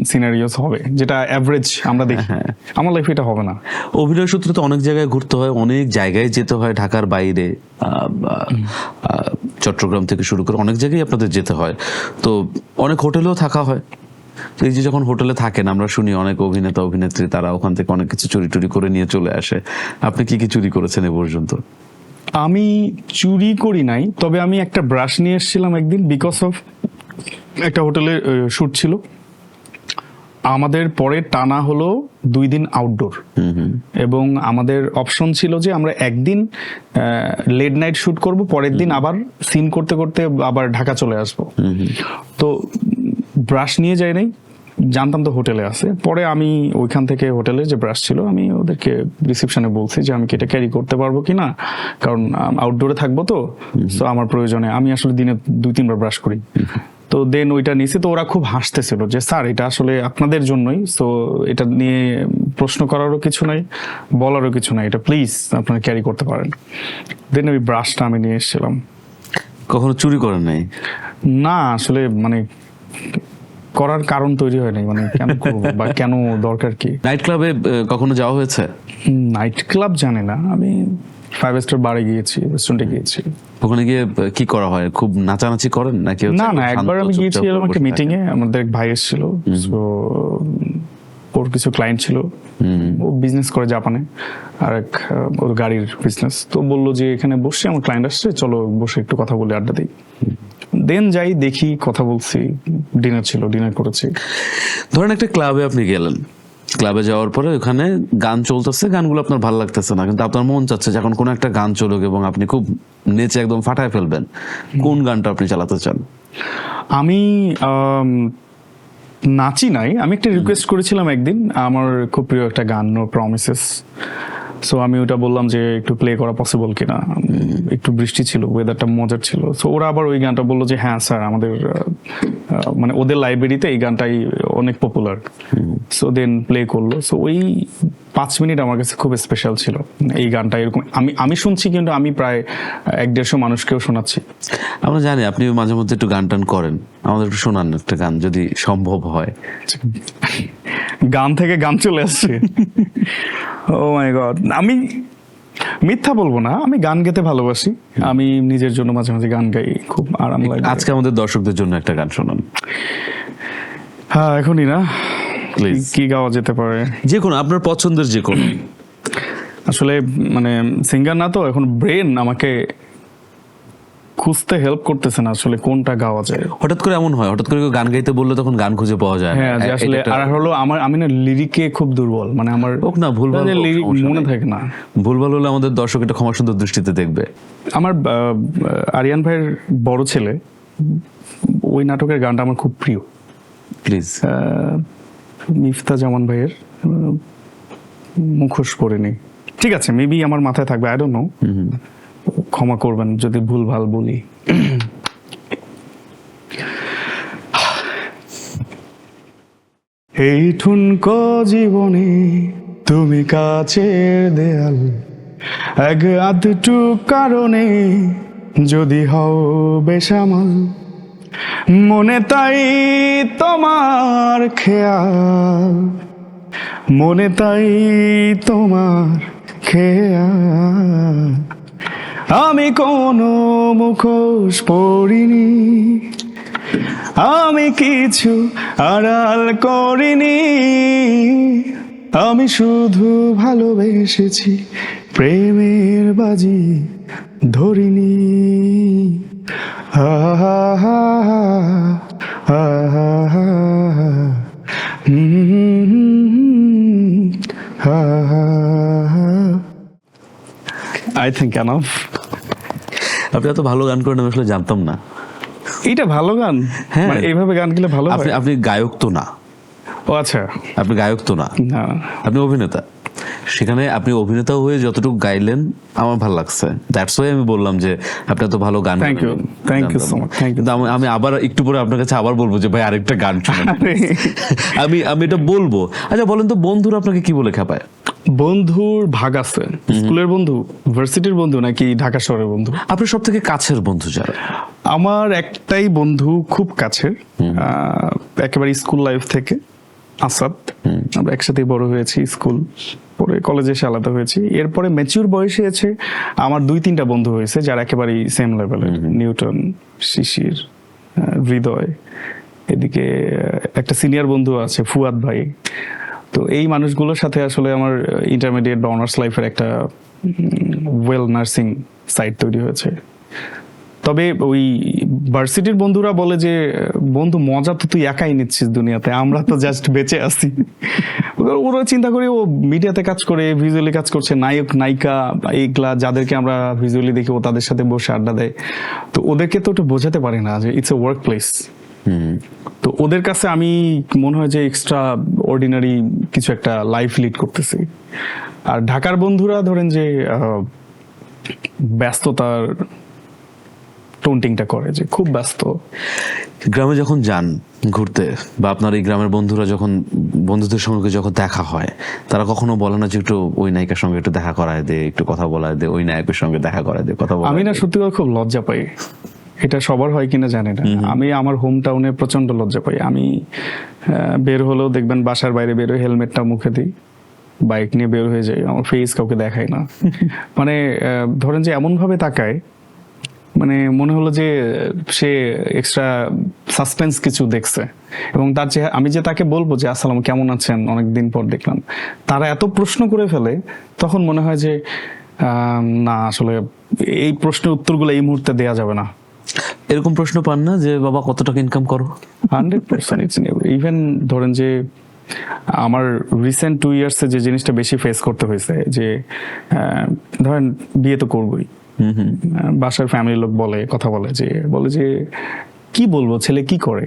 সিনারিওস হবে যেটা অ্যাভারেজ আমরা দেখি। আমার লাইফে এটা হবে না। অভিনয় সূত্রে তো অনেক জায়গায় ঘুরতে হয়, অনেক জায়গায় যেতে হয়, ঢাকার বাইরে, চট্টগ্রাম থেকে শুরু করে অনেক জায়গায় আপনাদের যেতে হয়, তো অনেক হোটেলেও থাকা হয়। তো এই যে যখন হোটেলে থাকেন, আমরা শুনি অনেক অভিনেতা অভিনেত্রী তারা ওখান থেকে অনেক কিছু চুরি টুরি করে নিয়ে চলে আসে। আপনি কি কি চুরি করেছেন এ পর্যন্ত? আমি চুরি করি নাই, তবে আমি একটা ব্রাশ নিয়ে এসেছিলাম একদিন, বিকজ অফ একটা হোটেলে শুট ছিল আমাদের, পরে টানা হলো 2 দিন আউটডোর, এবং আমাদের অপশন ছিল যে আমরা একদিন লেট নাইট শুট করব, পরের দিন আবার সিন করতে করতে আবার ঢাকা চলে আসবো। তো ব্রাশ নিয়ে যাই নাই, জানতাম তো হোটেলে আছে। পরে আমি ওইখান থেকে হোটেলে যে ব্রাশ ছিল আমি ওদেরকে রিসেপশনে বলছি যে আমি কি এটা ক্যারি করতে পারবো কিনা, কারণ আউটডোরে থাকবো তো, সো আমার প্রয়োজনে আমি আসলে দিনে 2-3 বার ব্রাশ করি। তো দেন ওইটা নিয়েছে, তো ওরা খুব হাসতেছিল যে স্যার এটা আসলে আপনাদের জন্যই, সো এটা নিয়ে প্রশ্ন করারও কিছু নাই, বলারও কিছু নাই, এটা প্লিজ আপনারা ক্যারি করতে পারেন। দেন ওই ব্রাশটা আমি নিয়ে এসেছিলাম। কখনো চুরি করেন নাই? না, আসলে মানে করার কারণ তৈরি হয় নাই, মানে কেন করবো বা কেন দরকার কি। নাইট ক্লাবে কখনো যাওয়া হয়েছে? নাইট ক্লাব জানি না, আমি 5 স্টার বারে গিয়েছি, রেস্টুরেন্টে গিয়েছি। ওখানে গিয়ে কি করা হয়? খুব নাচানাচি করেন নাকি? না না, একবার আমি গিয়েছিলাম একটা মিটিং এ, আমাদের এক ভাই এসেছিল, তো ওর কিছু ক্লায়েন্ট ছিল, ও বিজনেস করে জাপানে, আর এক ওর গাড়ির বিজনেস। তো বললো যে এখানে বসে আমার ক্লায়েন্ট আসছে, চলো বসে একটু কথা বলে আড্ডা দিই। দেন যাই, দেখি, কথা বলছি, ডিনার ছিল, ডিনার করেছি। ধরেন একটা ক্লাবে আপনি গেলেন, ক্লাবে যাওয়ার পরে ওখানে গান চলতেছে, গানগুলো আপনার ভালো লাগতেছে না, কিন্তু আপনার মন চাচ্ছে যখন কোনো একটা গান চলুক এবং আপনি খুব নেচে একদম ফাটায় ফেলবেন, কোন গানটা আপনি চালাতে চান? আমি নাচি নাই, আমি একটা রিকোয়েস্ট করেছিলাম একদিন, আমার খুব প্রিয় একটা গান, নো প্রমিসেস। সো আমি ওটা বললাম যে একটু প্লে করা পসিবল কিনা, একটু বৃষ্টি ছিল, ওয়েদারটা মজার ছিল। সো ওরা আবার ওই গানটা বললো যে হ্যাঁ স্যার, আমাদের মানে ওদের লাইব্রেরিতে এই গানটাই অনেক পপুলার। সো দেন প্লে করলো। সো ওই 5 মিনিট আমার কাছে খুব স্পেশাল ছিল। এই গানটা এরকম আমি শুনছি, কিন্তু আমি প্রায় 150 মানুষকেও শোনাচ্ছি। আমরা জানি আপনি মাঝে মধ্যে একটু গান টান করেন, আমাদের একটু শোনান একটা গান যদি সম্ভব হয়। গান থেকে গান চলে আসছে। ও মাই গড, আমি মিথ্যা বলবো না, আমি গান গেতে ভালোবাসি, আমি নিজের জন্য মাঝে মাঝে গান গাই, খুব আরাম লাগে। আজকে আমাদের দর্শকদের জন্য একটা গান শোনান। হ্যাঁ, এখনই না, প্লিজ। কি গাওয়া যেতে পারে? যে কোনো আপনার পছন্দের যে কোনো। আসলে মানে সিঙ্গার না তো, এখন ব্রেন আমাকে খুঁজতে হেল্প করতেছে না আসলে কোনটা গাওয়া যায়। হঠাৎ করে এমন হয়, হঠাৎ করে কেউ গান গাইতে বললে তখন গান খুঁজে পাওয়া যায় না। হ্যাঁ, যে আসলে আর হলো আমি না লিরিকে খুব দুর্বল, মানে আমার হোক না ভুলভাল হোক, লিরিক সমস্যা মনে নাই। থাকে না। ভুলভাল হলে আমাদের দর্শক এটা ক্ষমা সুন্দর দৃষ্টিতে দেখবে। আমার আরিয়ান ভাইয়ের বড় ছেলে, ওই নাটকের গানটা আমার খুব প্রিয়। প্লিজ। মিফতা জামান ভাইয়ের মুখোশ পড়েনি, ঠিক আছে, মেবি আমার মাথায় থাকবে, আই ডোন্ট নো, ক্ষমা করবেন যদি ভুল ভাল বলি। এই ঠুনকো জীবনে তুমি কাছের দেয়াল, এক আধটু কারণে যদি হও বেসামাল, মনে তাই তোমার খেয়াল, মনে তাই তোমার খেয়াল। আমি কোনো মুখোশ পরিনি, আমি কিছু আড়াল করিনি, আমি শুধু ভালোবেসেছি, প্রেমের বাজি ধরিনি। I think enough. আপনি এত ভালো গান করেন আমি আসলে জানতাম না। এইটা ভালো গান? হ্যাঁ। মানে এইভাবে গান গেলে ভালো হয়? আপনি গায়ক তো না। ও আচ্ছা, আপনি গায়ক তো না, না আপনি অভিনেতা। সেখানে আপনি অভিনেতা হয়ে যতটুকু গাইলেন আমার ভালো লাগছে, দ্যাটস ওয়াই আমি বললাম যে আপনি এত ভালো গান Thank you. গান। Thank you so much. Thank you. কিন্তু আমি আবার একটু পরে আপনার কাছে আবার বলবো যে ভাই আরেকটা গান শোনান। আমি এটা বলবো। আচ্ছা বলেন তো, বন্ধুরা আপনাকে কি বলে খেপায়? বন্ধুর ভাগ আছে, স্কুলের বন্ধু, ভার্সিটির বন্ধু, নাকি ঢাকা শহরের বন্ধু? আপনার সব থেকে কাছের বন্ধু যারা? আমার একটাই বন্ধু খুব কাছের, একেবারে স্কুল লাইফ থেকে, আসাদ। আমরা একসাথে বড় হয়েছি, স্কুল পরে কলেজে এসে আলাদা হয়েছি। এরপরে ম্যাচিউর বয়সে এসে আমার 2-3টা বন্ধু হয়েছে যারা একেবারেই সেম লেভেলের, নিউটন, শিশির, হৃদয়, এদিকে একটা সিনিয়র বন্ধু আছে ফুয়াদ ভাই। তো এই মানুষগুলোর সাথে আসলে আমার ইন্টারমিডিয়েট বা অনার্স লাইফের একটা ওয়েল নার্সিং সাইট তৈরি হয়েছে। তবে ওই ভার্সিটির বন্ধুরা বলে যে বন্ধু মজা তো তুই একাই নিচ্ছিস দুনিয়াতে, আমরা তো জাস্ট বেঁচে আছি। ওরা চিন্তা করে ও মিডিয়াতে কাজ করে, ভিজুয়ালি কাজ করছে, নায়ক নায়িকা এইগুলা যাদেরকে আমরা ভিজুয়ালি দেখি ও তাদের সাথে বসে আড্ডা দেয়। তো ওদেরকে তো ওটা বোঝাতে পারি না যে ইটস এ ওয়ার্ক প্লেস। তো ওদের কাছে আমি মনে হয় যে এক্সট্রা অর্ডিনারি কিছু একটা লাইফ লিড করতেছি। আর ঢাকার বন্ধুরা ধরেন যে ব্যস্ততার টোনটিংটা করে যে খুব ব্যস্ত। গ্রামে যখন যান ঘুরতে বা আপনার এই গ্রামের বন্ধুরা যখন বন্ধুদের সঙ্গে যখন দেখা হয়, তারা কখনো বলে না যে একটু ওই নায়িকার সঙ্গে একটু দেখা করায় দে, একটু কথা বলায় দে, ওই নায়কের সঙ্গে দেখা করায় দে, কথা বলায় আমি না দে? সত্যি কথা খুব লজ্জা পাই। এটা সবার হয় কিনা জানি না, আমি আমার হোম টাউনে প্রচন্ড লজ্জা পাই। আমি বের হলেও দেখবেন বাসার বাইরে বের হয়ে হেলমেটটা মুখে দিই, বাইক নিয়ে বের হয়ে যাই, আমার ফেস কাউকে দেখাই না। মানে ধরেন যে এমন ভাবে তাকায়, মানে মনে হলো যে সে এক্সট্রা সাসপেন্স কিছু দেখছে। এবং তার চেহারা, আমি যে তাকে বলবো যে আসসালাম কেমন আছেন অনেকদিন পর দেখলাম, তারা এত প্রশ্ন করে ফেলে, তখন মনে হয় যে না আসলে এই প্রশ্নের উত্তরগুলো এই মুহূর্তে দেয়া যাবে না। এরকম প্রশ্ন পান না যে বাবা কত টাকা ইনকাম করো? 100% ইটস ইভেন ধরেন যে আমার রিসেন্ট 2 ইয়ার্সে যে জিনিসটা বেশি ফেস করতে হয়েছে যে ধরেন বিয়ে তো করবোই, বাসার ফ্যামিলির লোক কথা বলে যে কি বলবো ছেলে কি করে,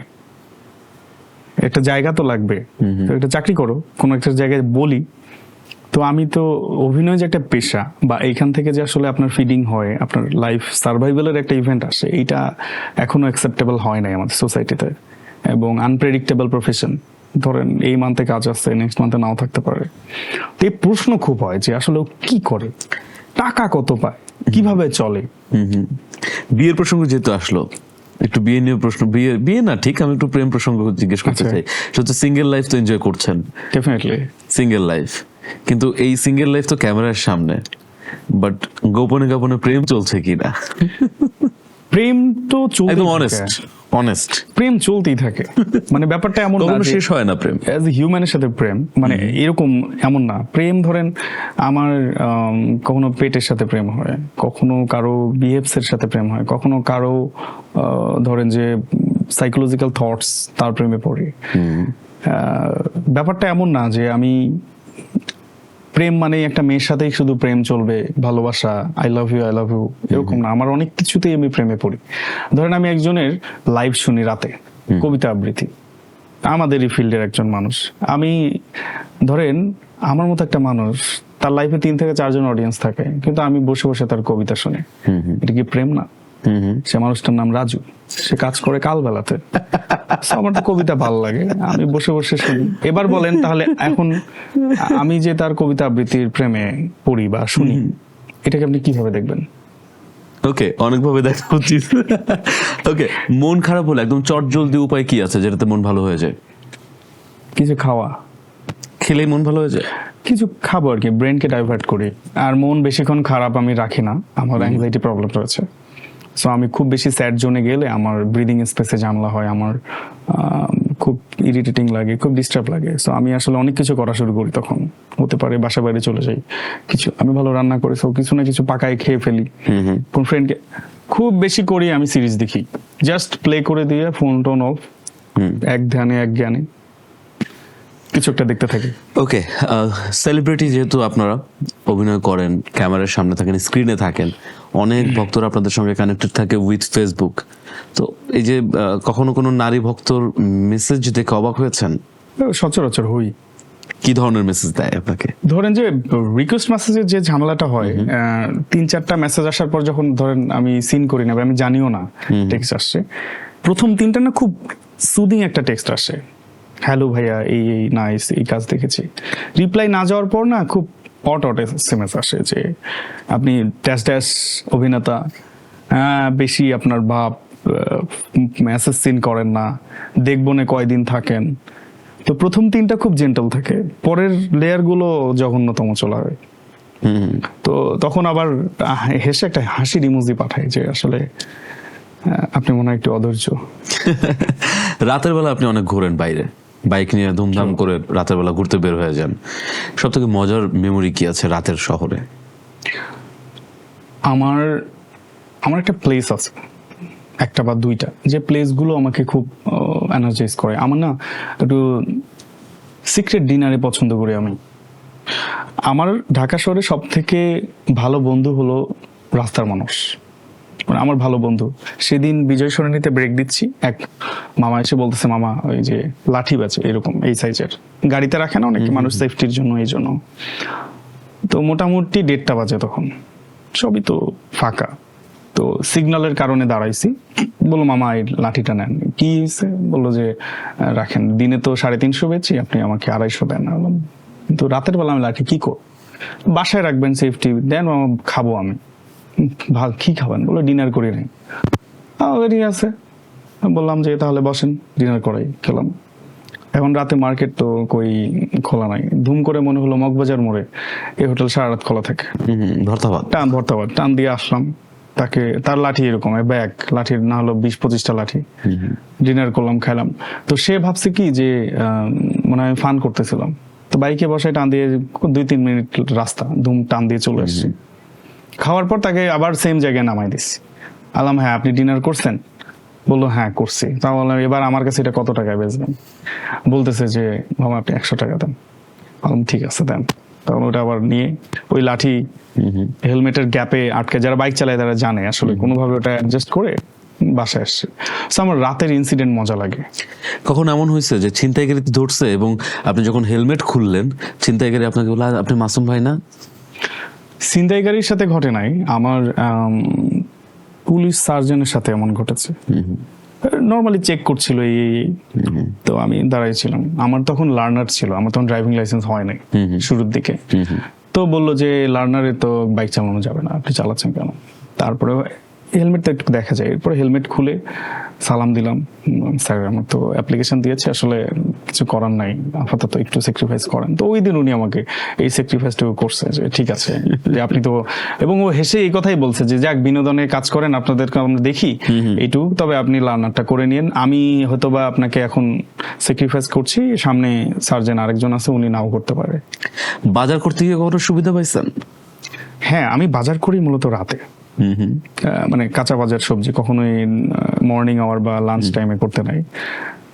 একটা জায়গা তো লাগবে, তো একটা চাকরি করো কোনো একটা জায়গায় বলি। তো আমি তো অভিনয় যে একটা পেশা বা এইখান থেকে যে আসলে আপনার ফিডিং হয়, আপনার লাইফ সার্ভাইভালের একটা ইভেন্ট আসে, এইটা এখনো অ্যাকসেপ্টেবল হয় নাই আমাদের সোসাইটিতে। এবং আনপ্রেডিক্টেবল প্রফেশন, ধরেন এই মান্থে কাজ আসছে, নেক্সট মান্থে নাও থাকতে পারে। তো এই প্রশ্ন খুব হয় যে আসলে ও কি করে, টাকা কত পায়, কিভাবে চলে। বিয়ের প্রসঙ্গ যেহেতু আসলো, একটু বিয়ে নিয়ে প্রশ্ন, বিয়ে না ঠিক, আমি একটু প্রেম প্রসঙ্গ জিজ্ঞেস করতে চাই। সেটা সিঙ্গেল লাইফ তো এনজয় করছেন, ডেফিনেটলি সিঙ্গেল লাইফ, কিন্তু এই সিঙ্গেল লাইফ তো ক্যামেরার সামনে, বাট গোপনে গোপনে প্রেম চলছে কিনা? প্রেম তো একদম চলতেই অনেস্ট প্রেম চলতেই থাকে। মানে ব্যাপারটা এমন না কখনো যে শেষ হয় না প্রেম। অ্যাজ এ হিউম্যানের সাথে প্রেম মানে এরকম এমন না। প্রেম ধরেন আমার কখনো পেটের সাথে প্রেম হয়, কখনো কারো বিহেভস এর সাথে প্রেম হয়, কখনো কারো ধরেন যে সাইকোলজিক্যাল থটস তার প্রেমে পড়ি। ব্যাপারটা এমন না যে আমি প্রেম মানে একটা মেয়ের সাথেই শুধু প্রেম চলবে, ভালোবাসা, আই লাভ ইউ এরকম না। আমার অনেক কিছুতেই আমি প্রেমে পড়ি। ধরেন আমি একজনের লাইভ শুনি রাতে, কবিতা আবৃত্তি, আমাদেরই ফিল্ডের একজন মানুষ। আমি ধরেন আমার মতো একটা মানুষ, তার লাইফে 3 থেকে 4 জন অডিয়েন্স থাকে, কিন্তু আমি বসে বসে তার কবিতা শুনি। এটা কি প্রেম না? সে মানুষটার নাম রাজু, সে কাজ করে কালবেলাতে। আমার তো কবিতা ভালো লাগে, আমি বসে বসে শুনি। এবার বলেন তাহলে এখন আমি যে তার কবিতা আবৃত্তির প্রেমে পড়ি বা শুনি, এটাকে আপনি কিভাবে দেখবেন? ওকে, অনেকভাবে দেখা উচিত। ওকে, মন খারাপ হলে একদম চটজলদি উপায় কি আছে যেটাতে মন ভালো হয়ে যায়? কিছু খাওয়া, খেলেই মন ভালো হয়ে যায়? কিছু খাবো আর কি, ব্রেনকে ডাইভার্ট করি। আর মন বেশিক্ষণ খারাপ আমি রাখি না, আমার অ্যাংজাইটি প্রবলেম রয়েছে। সো আমি খুব বেশি স্যাড জোনে গেলে আমার ব্রিদিং স্পেসে ঝামেলা হয়, আমার খুব ইরিটেটিং লাগে, খুব ডিস্টার্ব লাগে। সো আমি আসলে অনেক কিছু করা শুরু করি তখন। হতে পারে বাসা বাইরে চলে যাই, কিছু আমি ভালো রান্না করি, সো কিছু না কিছু পাকায় খেয়ে ফেলি। কোন ফ্রেন্ডকে খুব বেশি করি আমি সিরিজ দেখি, জাস্ট প্লে করে দিয়ে ফোন টোন অফ, এক ধ্যানে এক জ্ঞানে কিছু একটা দেখতে থাকি। ওকে, সেলিব্রিটি যেহেতু আপনারা অভিনয় করেন, ক্যামেরার সামনে থাকেন, স্ক্রিনে থাকেন, অনেক ভক্তরা আপনাদের সঙ্গে কানেক্টেড থাকে উইথ ফেসবুক। তো এই যে কখনো কোনো নারী ভক্তর মেসেজ দেখে অবাক হয়েছেন? সচরাচর হই। কি ধরনের মেসেজ দেয় আপনাকে? ধরেন যে রিকোয়েস্ট মেসেজের যে ঝামেলাটা হয়, 3-4টা মেসেজ আসার পর যখন ধরেন আমি সিন করি না, আমি জানিও না টেক্সট আসছে, প্রথম 3টা না খুব সুদিং একটা টেক্সট আসে, হ্যালো ভাইয়া এই নাইস, এই কাজ দেখেছি। রিপ্লাই না যাওয়ার পর না খুব অট এসএমএস আসে যে আপনি ড্যাশ ড্যাশ অভিনেতা, বেশি আপনার ভাব, মেসেজ সিন করেন না, দেখবো না কয়দিন থাকেন। তো প্রথম 3টা খুব জেন্টল থাকে, পরের লেয়ার গুলো জঘন্যতম চলে হয়। তো তখন আবার হেসে একটা হাসির ইমোজি পাঠায় যে আসলে আপনি মনে হয় একটু অধৈর্য। রাতের বেলা আপনি অনেক ঘোরেন বাইরে, বাইক নিয়ে ধুমধাম করে রাতের বেলা ঘুরতে বের হয়ে যান। সব থেকে মজার মেমোরি কি আছে রাতের শহরে? আমার একটা প্লেস আছে, একটা বা দুইটা, যে প্লেসগুলো আমাকে খুব এনার্জাইজ করে। আমার না একটু সিক্রেট ডিনারে পছন্দ করি আমি। আমার ঢাকা শহরে সব থেকে ভালো বন্ধু হলো রাস্তার মানুষ, মানে আমার ভালো বন্ধু। সেদিন বিজয় সরণিতে ব্রেক দিচ্ছি, এক মামা এসে বলতেছে, মামা ওই যে লাঠি বেচে এরকম এই সাইজের, গাড়িতে রাখে না অনেক মানুষ সেফটির জন্য, এই জন্য। তো মোটামুটি 1:30 বাজে, তখন সবই তো ফাঁকা। তো সিগন্যালের কারণে দাঁড়াইছি, বললো মামা এই লাঠিটা নেন। কি হয়েছে? বললো যে রাখেন, দিনে তো 350 বেচি, আপনি আমাকে 250 দেন। বললাম কিন্তু রাতের বেলা আমি লাঠি কি কর, বাসায় রাখবেন সেফটি দেন, মামা খাবো আমি। কি খাবেন? বললো ডিনার করি নাই। ঠিক আছে, বললাম যে তাহলে বসেন ডিনার করাই, খেলাম। এখন রাতে মার্কেট তো কই খোলা নাই, ধুম করে মনে হলো মগবাজার মোড়ে এই হোটেল সারা রাত খোলা থাকে, ভর্তাবাদ টান দিয়ে আসলাম। তাকে তার লাঠি এরকম ব্যাগ, লাঠির না হলো 20-25টা লাঠি। ডিনার করলাম, খেলাম। তো সে ভাবছে কি যে মানে আমি ফান করতেছিলাম। তো বাইকে বসায় টান দিয়ে 2-3 মিনিট রাস্তা ধুম টান দিয়ে চলে আসছি। খাওয়ার পর তাকে আবার সেম জায়গায় নামাই দিচ্ছি। আলাম হ্যাঁ আপনি ডিনার করছেন? বললো হ্যাঁ করছি। তা বললাম এবার আমার কাছে এটা কত টাকায় বেচবেন? বলতেছে যে মামা আপনি 100 টাকা দেন। বললাম ঠিক আছে দেন। তখন ওটা আবার নিয়ে ওই লাঠি হেলমেটের গ্যাপে আটকে, যারা বাইক চালায় তারা জানে আসলে কোনোভাবে ওটা অ্যাডজাস্ট করে বাসায় আসছে। আমার রাতের ইনসিডেন্ট মজা লাগে। কখন এমন হয়েছে যে ছিনতাইকারী ধরছে এবং আপনি যখন হেলমেট খুললেন ছিনতাইকারী আপনাকে বলল আপনি মাসুম ভাই না? ছিনতাইকারীর সাথে ঘটে নাই, আমার পুলিশ সার্জনের সাথে এমন ঘটেছে। নর্মালি চেক করছিল এই তো আমি দাঁড়াইছিলাম। আমার তখন লার্নার ছিল, আমার তখন ড্রাইভিং লাইসেন্স হয় নাই শুরুর দিকে। তো বললো যে লার্নারে তো বাইক চালানো যাবে না, আপনি চালাচ্ছেন কেন? তারপরে হেলমেট তো একটু দেখা যায়। এরপরে হেলমেট খুলে সালাম দিলাম, স্যার আমার তো অ্যাপ্লিকেশন দিয়েছে, আসলে কিছু করার নাই, আপাতত একটু স্যাক্রিফাইস করেন। তো ওই দিন উনি আমাকে এই স্যাক্রিফাইসটুকু করছে যে ঠিক আছে যে আপনি তো, এবং ও হেসে এই কথাই বলছে যে যাক বিনোদনের কাজ করেন, আপনাদেরকে আমরা দেখি এইটুকু, তবে আপনি লার্নারটা করে নিন, আমি হয়তোবা আপনাকে এখন স্যাক্রিফাইস করছি, সামনে সার্জেন আরেকজন আছে উনি নাও করতে পারে। বাজার করতে গিয়ে কখনো সুবিধা পাইছেন? হ্যাঁ আমি বাজার করি মূলত রাতে, মানে কাঁচা বাজার সবজি কখনোই মর্নিং আওয়ার বা লাঞ্চ টাইমে করতে নাই।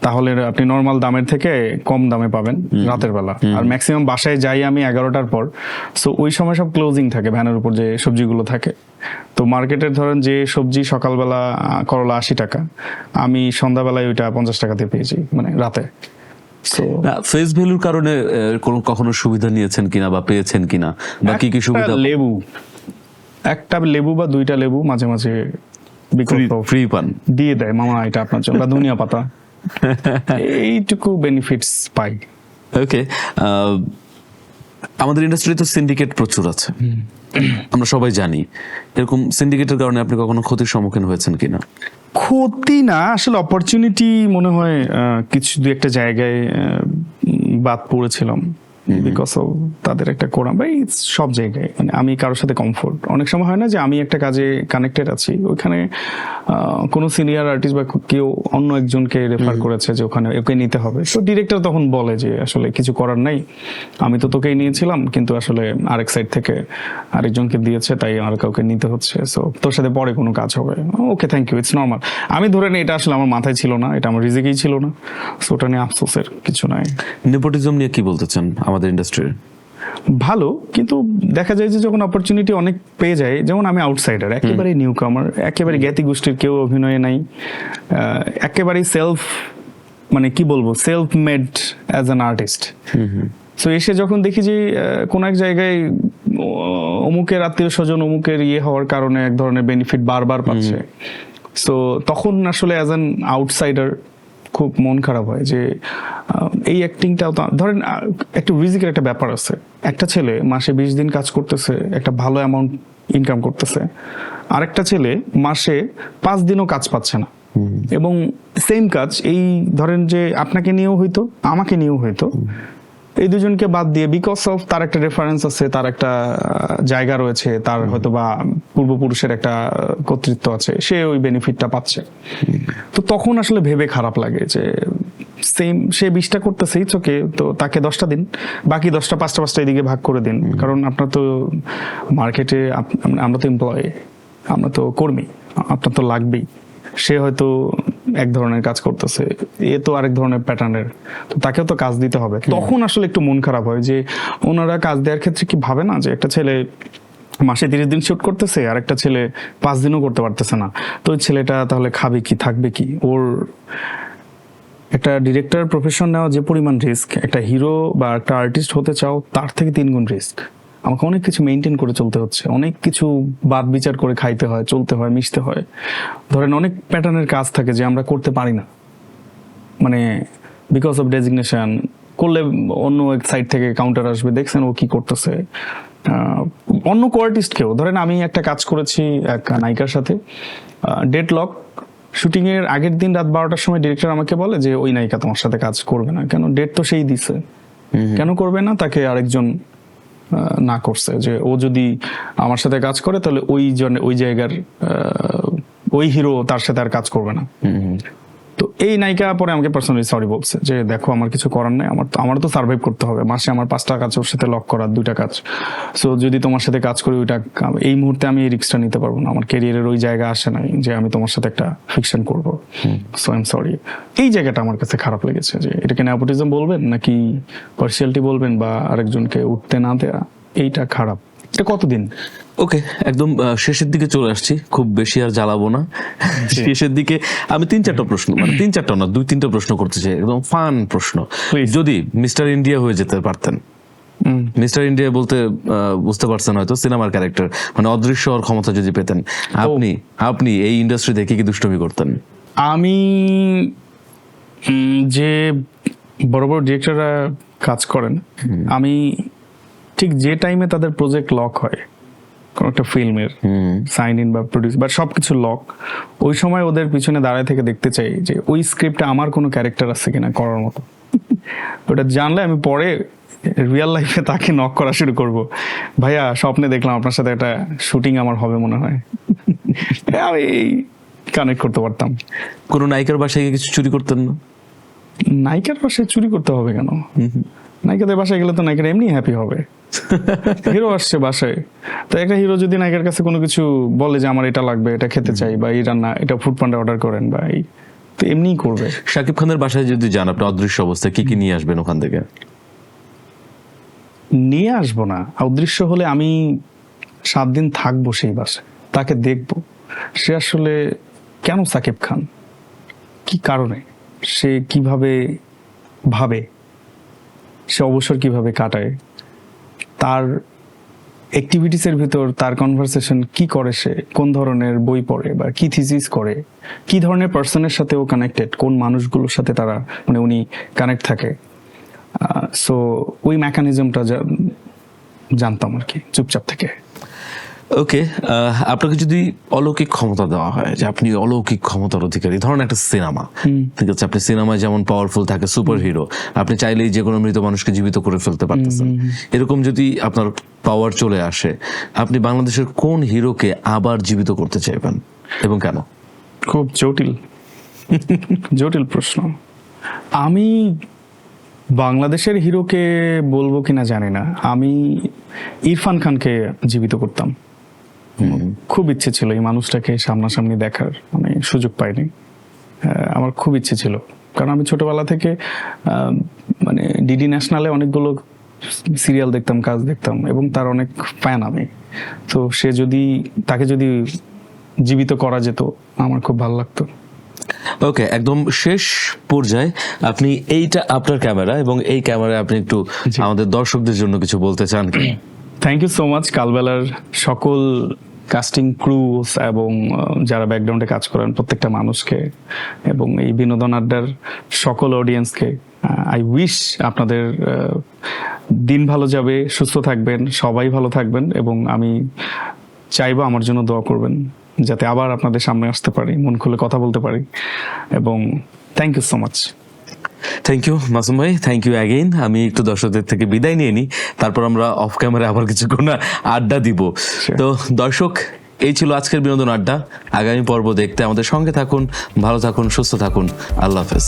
তাহলে আপনি নর্মাল দামের থেকে কম দামে পাবেন রাতের বেলা। আর ম্যাক্সিমাম বাসায় যাই আমি 11টার পর, সো ওই সময় সব ক্লোজিং থাকে, ভ্যানের উপর যে সবজিগুলো থাকে। তো মার্কেটের ধরেন যে সবজি সকালবেলা করলা 80 টাকা, আমি সন্ধ্যাবেলায় ওইটা 50 টাকাতে পেয়েছি, মানে রাতে। ফেস ভ্যালুর কারণে কখনো সুবিধা নিয়েছেন কিনা বা পেয়েছেন কিনা, বা কি কি সুবিধা? লেবু, একটা লেবু বা 2টা লেবু মাঝে মাঝে ফ্রি পান দিয়ে দেয়, মামা এটা আপনার জন্য, বা ধনিয়া পাতা, এইটুকু বেনিফিটস পাই। ওকে, আমাদের ইন্ডাস্ট্রিতে সিন্ডিকেট প্রচুর আছে, আমরা সবাই জানি। এরকম সিন্ডিকেটের কারণে আপনি কখনো ক্ষতির সম্মুখীন হয়েছেন কিনা? ক্ষতি না, আসলে অপরচুনিটি মনে হয় কিছু 2-1টা জায়গায় বাদ পড়েছিলাম বিকজ অফ তাদের একটা কোরাম বা সব জায়গায়, মানে আমি কারোর সাথে কমফোর্ট, অনেক সময় হয় না যে আমি একটা কাজে কানেক্টেড আছি, ওইখানে কোনো সিনিয়র আর্টিস্ট বা কেউ অন্য একজনকে রেফার করেছে যে ওখানে ওকে নিতে হবে। তো ডিরেক্টর তখন বলে যে আসলে কিছু করার নাই, আমি তো তোকেই নিয়েছিলাম কিন্তু আসলে আরেক সাইড থেকে আরেকজনকে দিয়েছে, তাই আর কাউকে নিতে হচ্ছে, সো তোর সাথে পরে কোনো কাজ হবে। Okay thank you, it's normal. আমি ধরে নিই এটা আসলে আমার মাথায় ছিল না, এটা আমার রিজিকেই ছিল না, সো ওটা নিয়ে আফসোসের কিছু নাই। নেপোটিজম নিয়ে কি বলতে চান আমাদের ইন্ডাস্ট্রির? ভালো, কিন্তু দেখা যায় যে যখন অপরচুনিটি অনেক পেয়ে যায়, যেমন আমি আউটসাইডার, একেবারে নিউ কামার, একেবারে জ্ঞাতি গোষ্ঠীর কেউ অভিনয়ে নাই, একেবারে সেলফ, মানে কি বলবো, self made as an artist. So এসে যখন দেখি যে কোন এক জায়গায় অমুকের আত্মীয় স্বজন অমুকের হওয়ার কারণে এক ধরনের বেনিফিট বারবার পাচ্ছে, সো তখন আসলে অ্যাজ অ্যান আউটসাইডার খুব মন খারাপ হয় যে এই অ্যাক্টিংটাও ধরেন একটু রিজিকের একটা ব্যাপার আছে। একটা ছেলে মাসে 20 দিন কাজ করতেছে, একটা ভালো অ্যামাউন্ট ইনকাম করতেছে, আরেকটা ছেলে মাসে 5 দিনও কাজ পাচ্ছে না, এবং সেম কাজ এই ধরেন যে আপনাকে নিয়েও হইতো আমাকে নিয়েও হইতো, এই দুজনকে বাদ দিয়ে বিকজ অফ তার একটা রেফারেন্স আছে, তার একটা জায়গা রয়েছে, তার হয়তো বা পূর্বপুরুষের একটা কর্তৃত্ব আছে, সে ওই বেনিফিটটা পাচ্ছে। তো তখন আসলে ভেবে খারাপ লাগে যে সেম সে 20টা করতেছে, ওকে, তো তাকে 10টা দিন, বাকি 10টা 5টা এদিকে ভাগ করে দিন। কারণ আপনার তো মার্কেটে, আমরা তো এমপ্লয়ি, আমরা তো কর্মী, আপনার তো লাগবেই। সে হয়তো এক ধরনের কাজ করতেছে, এ তো আরেক ধরনের প্যাটার্নের, তো তাকেও তো কাজ দিতে হবে। তখন আসলে একটু মন খারাপ হয় যে ওনারা কাজ দেওয়ার ক্ষেত্রে কি ভাবে না যে একটা ছেলে মাসে 30 দিন শুট করতেছে আর একটা ছেলে 5 দিনও করতে পারতেছে না, তো ওই ছেলেটা তাহলে খাবে কি, থাকবে কি? ওর একটা ডিরেক্টর প্রফেশন নেওয়া যে পরিমাণ রিস্ক, একটা হিরো বা একটা আর্টিস্ট হতে চাও তার থেকে 3 গুণ রিস্ক। আমাকে অনেক কিছু মেনটেন করে চলতে হচ্ছে, অনেক কিছু বাদ বিচার করে খাইতে হয়, চলতে হয়, মিশতে হয়। ধরেন অনেক প্যাটার্নের কাজ থাকে যে আমরা করতে পারি না, মানে বিকজ অফ ডেজিগনেশন। করলে অন্য এক সাইড থেকে কাউন্টার আসবে, দেখছেন ও কি করতেছে। অন্য কোয়ার্টিস্টকেও ধরেন, আমি একটা কাজ করেছি এক নায়িকার সাথে, ডেড লক, শুটিং এর আগের দিন রাত 12টার সময় ডিরেক্টর আমাকে বলে যে ওই নায়িকা তোমার সাথে কাজ করবে না। কেন? ডেট তো সেই দিছে, কেন করবে না? তাকে আরেকজন না করছে, যে ও যদি আমার সাথে কাজ করে তাহলে ওই জায়গার ওই হিরো তার সাথে আর কাজ করবে না। তো এই নায়িকা পরে আমাকে পার্সোনালি সরি বলছে যে দেখো আমার কিছু করার নাই, আমার তো সার্ভাইভ করতে হবে, মাসে আমার 5টা কাজ ওর সাথে লক করার, 2টা কাজ। সো যদি তোমার সাথে কাজ করি ওইটা এই মুহূর্তে আমি এই রিস্কটা নিতে পারবো না, আমার ক্যারিয়ারের ওই জায়গা আসে নাই যে আমি তোমার সাথে একটা ফিকশন করবো। So I am sorry. এই জায়গাটা আমার কাছে খারাপ লেগেছে যে এটাকে নেপোটিজম বলবেন নাকি পার্সিয়ালিটি বলবেন বা আরেকজনকে উঠতে না দেয়া, এইটা খারাপ। এটা কতদিন? ওকে, একদম শেষের দিকে চলে আসছি, খুব বেশি আর জ্বালাবো না। শেষের দিকে আমি 3-4টা প্রশ্ন, মানে 3-4টা না, 2-3টা প্রশ্ন করতে চাই, একদম ফান প্রশ্ন। যদি মিস্টার ইন্ডিয়া হয়ে যেতে পারতেন, মিস্টার ইন্ডিয়া বলতে বুঝতে পারছেন হয়তো সিনেমার ক্যারেক্টার, মানে অদৃশ্য হওয়ার ক্ষমতা যদি পেতেন, আপনি এই ইন্ডাস্ট্রিতে কি কি দুষ্টুমি করতেন? আমি যে বড় বড় ডিরেক্টররা কাজ করেন, আমি ঠিক যে টাইমে তাদের প্রজেক্ট লক হয়, কোন একটা ফিল্মের সাইন ইন বা প্রডিউস বা সবকিছু লক, ওই সময় ওদের পিছনে দাঁড়ায় থেকে দেখতে চাই যে ওই স্ক্রিপ্টে আমার কোনো ক্যারেক্টার আছে কিনা করার মতো। ওটা জানলে আমি পরে রিয়েল লাইফে তাকে নক করা শুরু করব, ভাইয়া স্বপ্নে দেখলাম আপনার সাথে একটা শুটিং আমার হবে মনে হয়। আমি কানেক্ট করতে পারতাম। কোনো নায়িকার বাসায় গিয়ে কিছু চুরি করতেন না? নায়িকার বাসায় চুরি করতে হবে কেন? নায়িকাদের বাসায় গেলে তো নায়িকারা এমনি হ্যাপি হবে। হিরো আসছে বাসায়, তো একটা হিরো যদি নায়িকার কাছে কোনো কিছু বলে যে আমার এটা লাগবে, এটা খেতে চাই, বা এই রান্না, এটা ফুড পান্ডা অর্ডার করেন, বা এই, তো এমনিই করবে। শাকিব খানের বাসায় যদি যান আপনি অদৃশ্য অবস্থায়, কি কি নিয়ে আসবেন ওখান থেকে? নিয়ে আসবো না, অদৃশ্য হলে আমি 7 দিন থাকবো সেই বাসায়, তাকে দেখবো সে আসলে কেন সাকিব খান, কি কারণে, সে কিভাবে ভাবে, সে অবসর কিভাবে কাটায়, তার অ্যাক্টিভিটিসের ভিতর তার কনভারসেশন কি করে, সে কোন ধরনের বই পড়ে বা কি থিসিস করে, কি ধরনের পার্সনের সাথে ও কানেক্টেড, কোন মানুষগুলোর সাথে তারা, মানে উনি কানেক্ট থাকে। সো ওই মেকানিজমটা জানতাম আর কি চুপচাপ থেকে। ওকে, আপনাকে যদি অলৌকিক ক্ষমতা দেওয়া হয়, যে আপনি অলৌকিক ক্ষমতার অধিকারী, ধরেন একটা সিনেমা, ঠিক আছে, আপনি সিনেমায় যেমন পাওয়ারফুল থাকে সুপার হিরো, আপনি চাইলেই যে কোনো মৃত মানুষকে জীবিত করে ফেলতে পারতেছেন, এরকম যদি আপনার পাওয়ার চলে আসে, আপনি বাংলাদেশের কোন হিরোকে আবার জীবিত করতে চাইবেন এবং কেন? খুব জটিল প্রশ্ন। আমি বাংলাদেশের হিরোকে বলবো কিনা জানি না, আমি ইরফান খানকে জীবিত করতাম। খুব ইচ্ছে ছিল এই মানুষটাকে সামনাসামনি দেখার, আমি সুযোগ পাইনি। আমার খুব ইচ্ছে ছিল, কারণ আমি ছোটবেলা থেকে মানে ডিডি ন্যাশনালে অনেকগুলো সিরিয়াল দেখতাম, কাজ দেখতাম, এবং তার অনেক ফ্যান আমি। তো তাকে যদি জীবিত করা যেত আমার খুব ভালো লাগতো। ওকে, একদম শেষ পর্যায়ে আপনি এইটা আপনার ক্যামেরা, এবং এই ক্যামেরায় আপনি একটু আমাদের দর্শকদের জন্য কিছু বলতে চান কি? থ্যাংক ইউ সো মাচ কালবেলার সকল কাস্টিং ক্রুজ এবং যারা ব্যাকগ্রাউন্ডে কাজ করেন প্রত্যেকটা মানুষকে, এবং এই বিনোদন আড্ডার সকল অডিয়েন্সকে। আই উইশ আপনাদের দিন ভালো যাবে, সুস্থ থাকবেন, সবাই ভালো থাকবেন, এবং আমি চাইবো আমার জন্য দোয়া করবেন যাতে আবার আপনাদের সামনে আসতে পারি, মন খুলে কথা বলতে পারি। এবং thank you so much. Thank you Masum ভাই, থ্যাংক ইউ অ্যাগেইন। আমি একটু দর্শকদের থেকে বিদায় নিয়ে নিই, তারপর আমরা অফ ক্যামেরা আবার কিছুক্ষণ আড্ডা দিব। তো দর্শক, এই ছিল আজকের বিনোদন আড্ডা। আগামী পর্ব দেখতে আমাদের সঙ্গে থাকুন, ভালো থাকুন, সুস্থ থাকুন। আল্লাহ হাফেজ।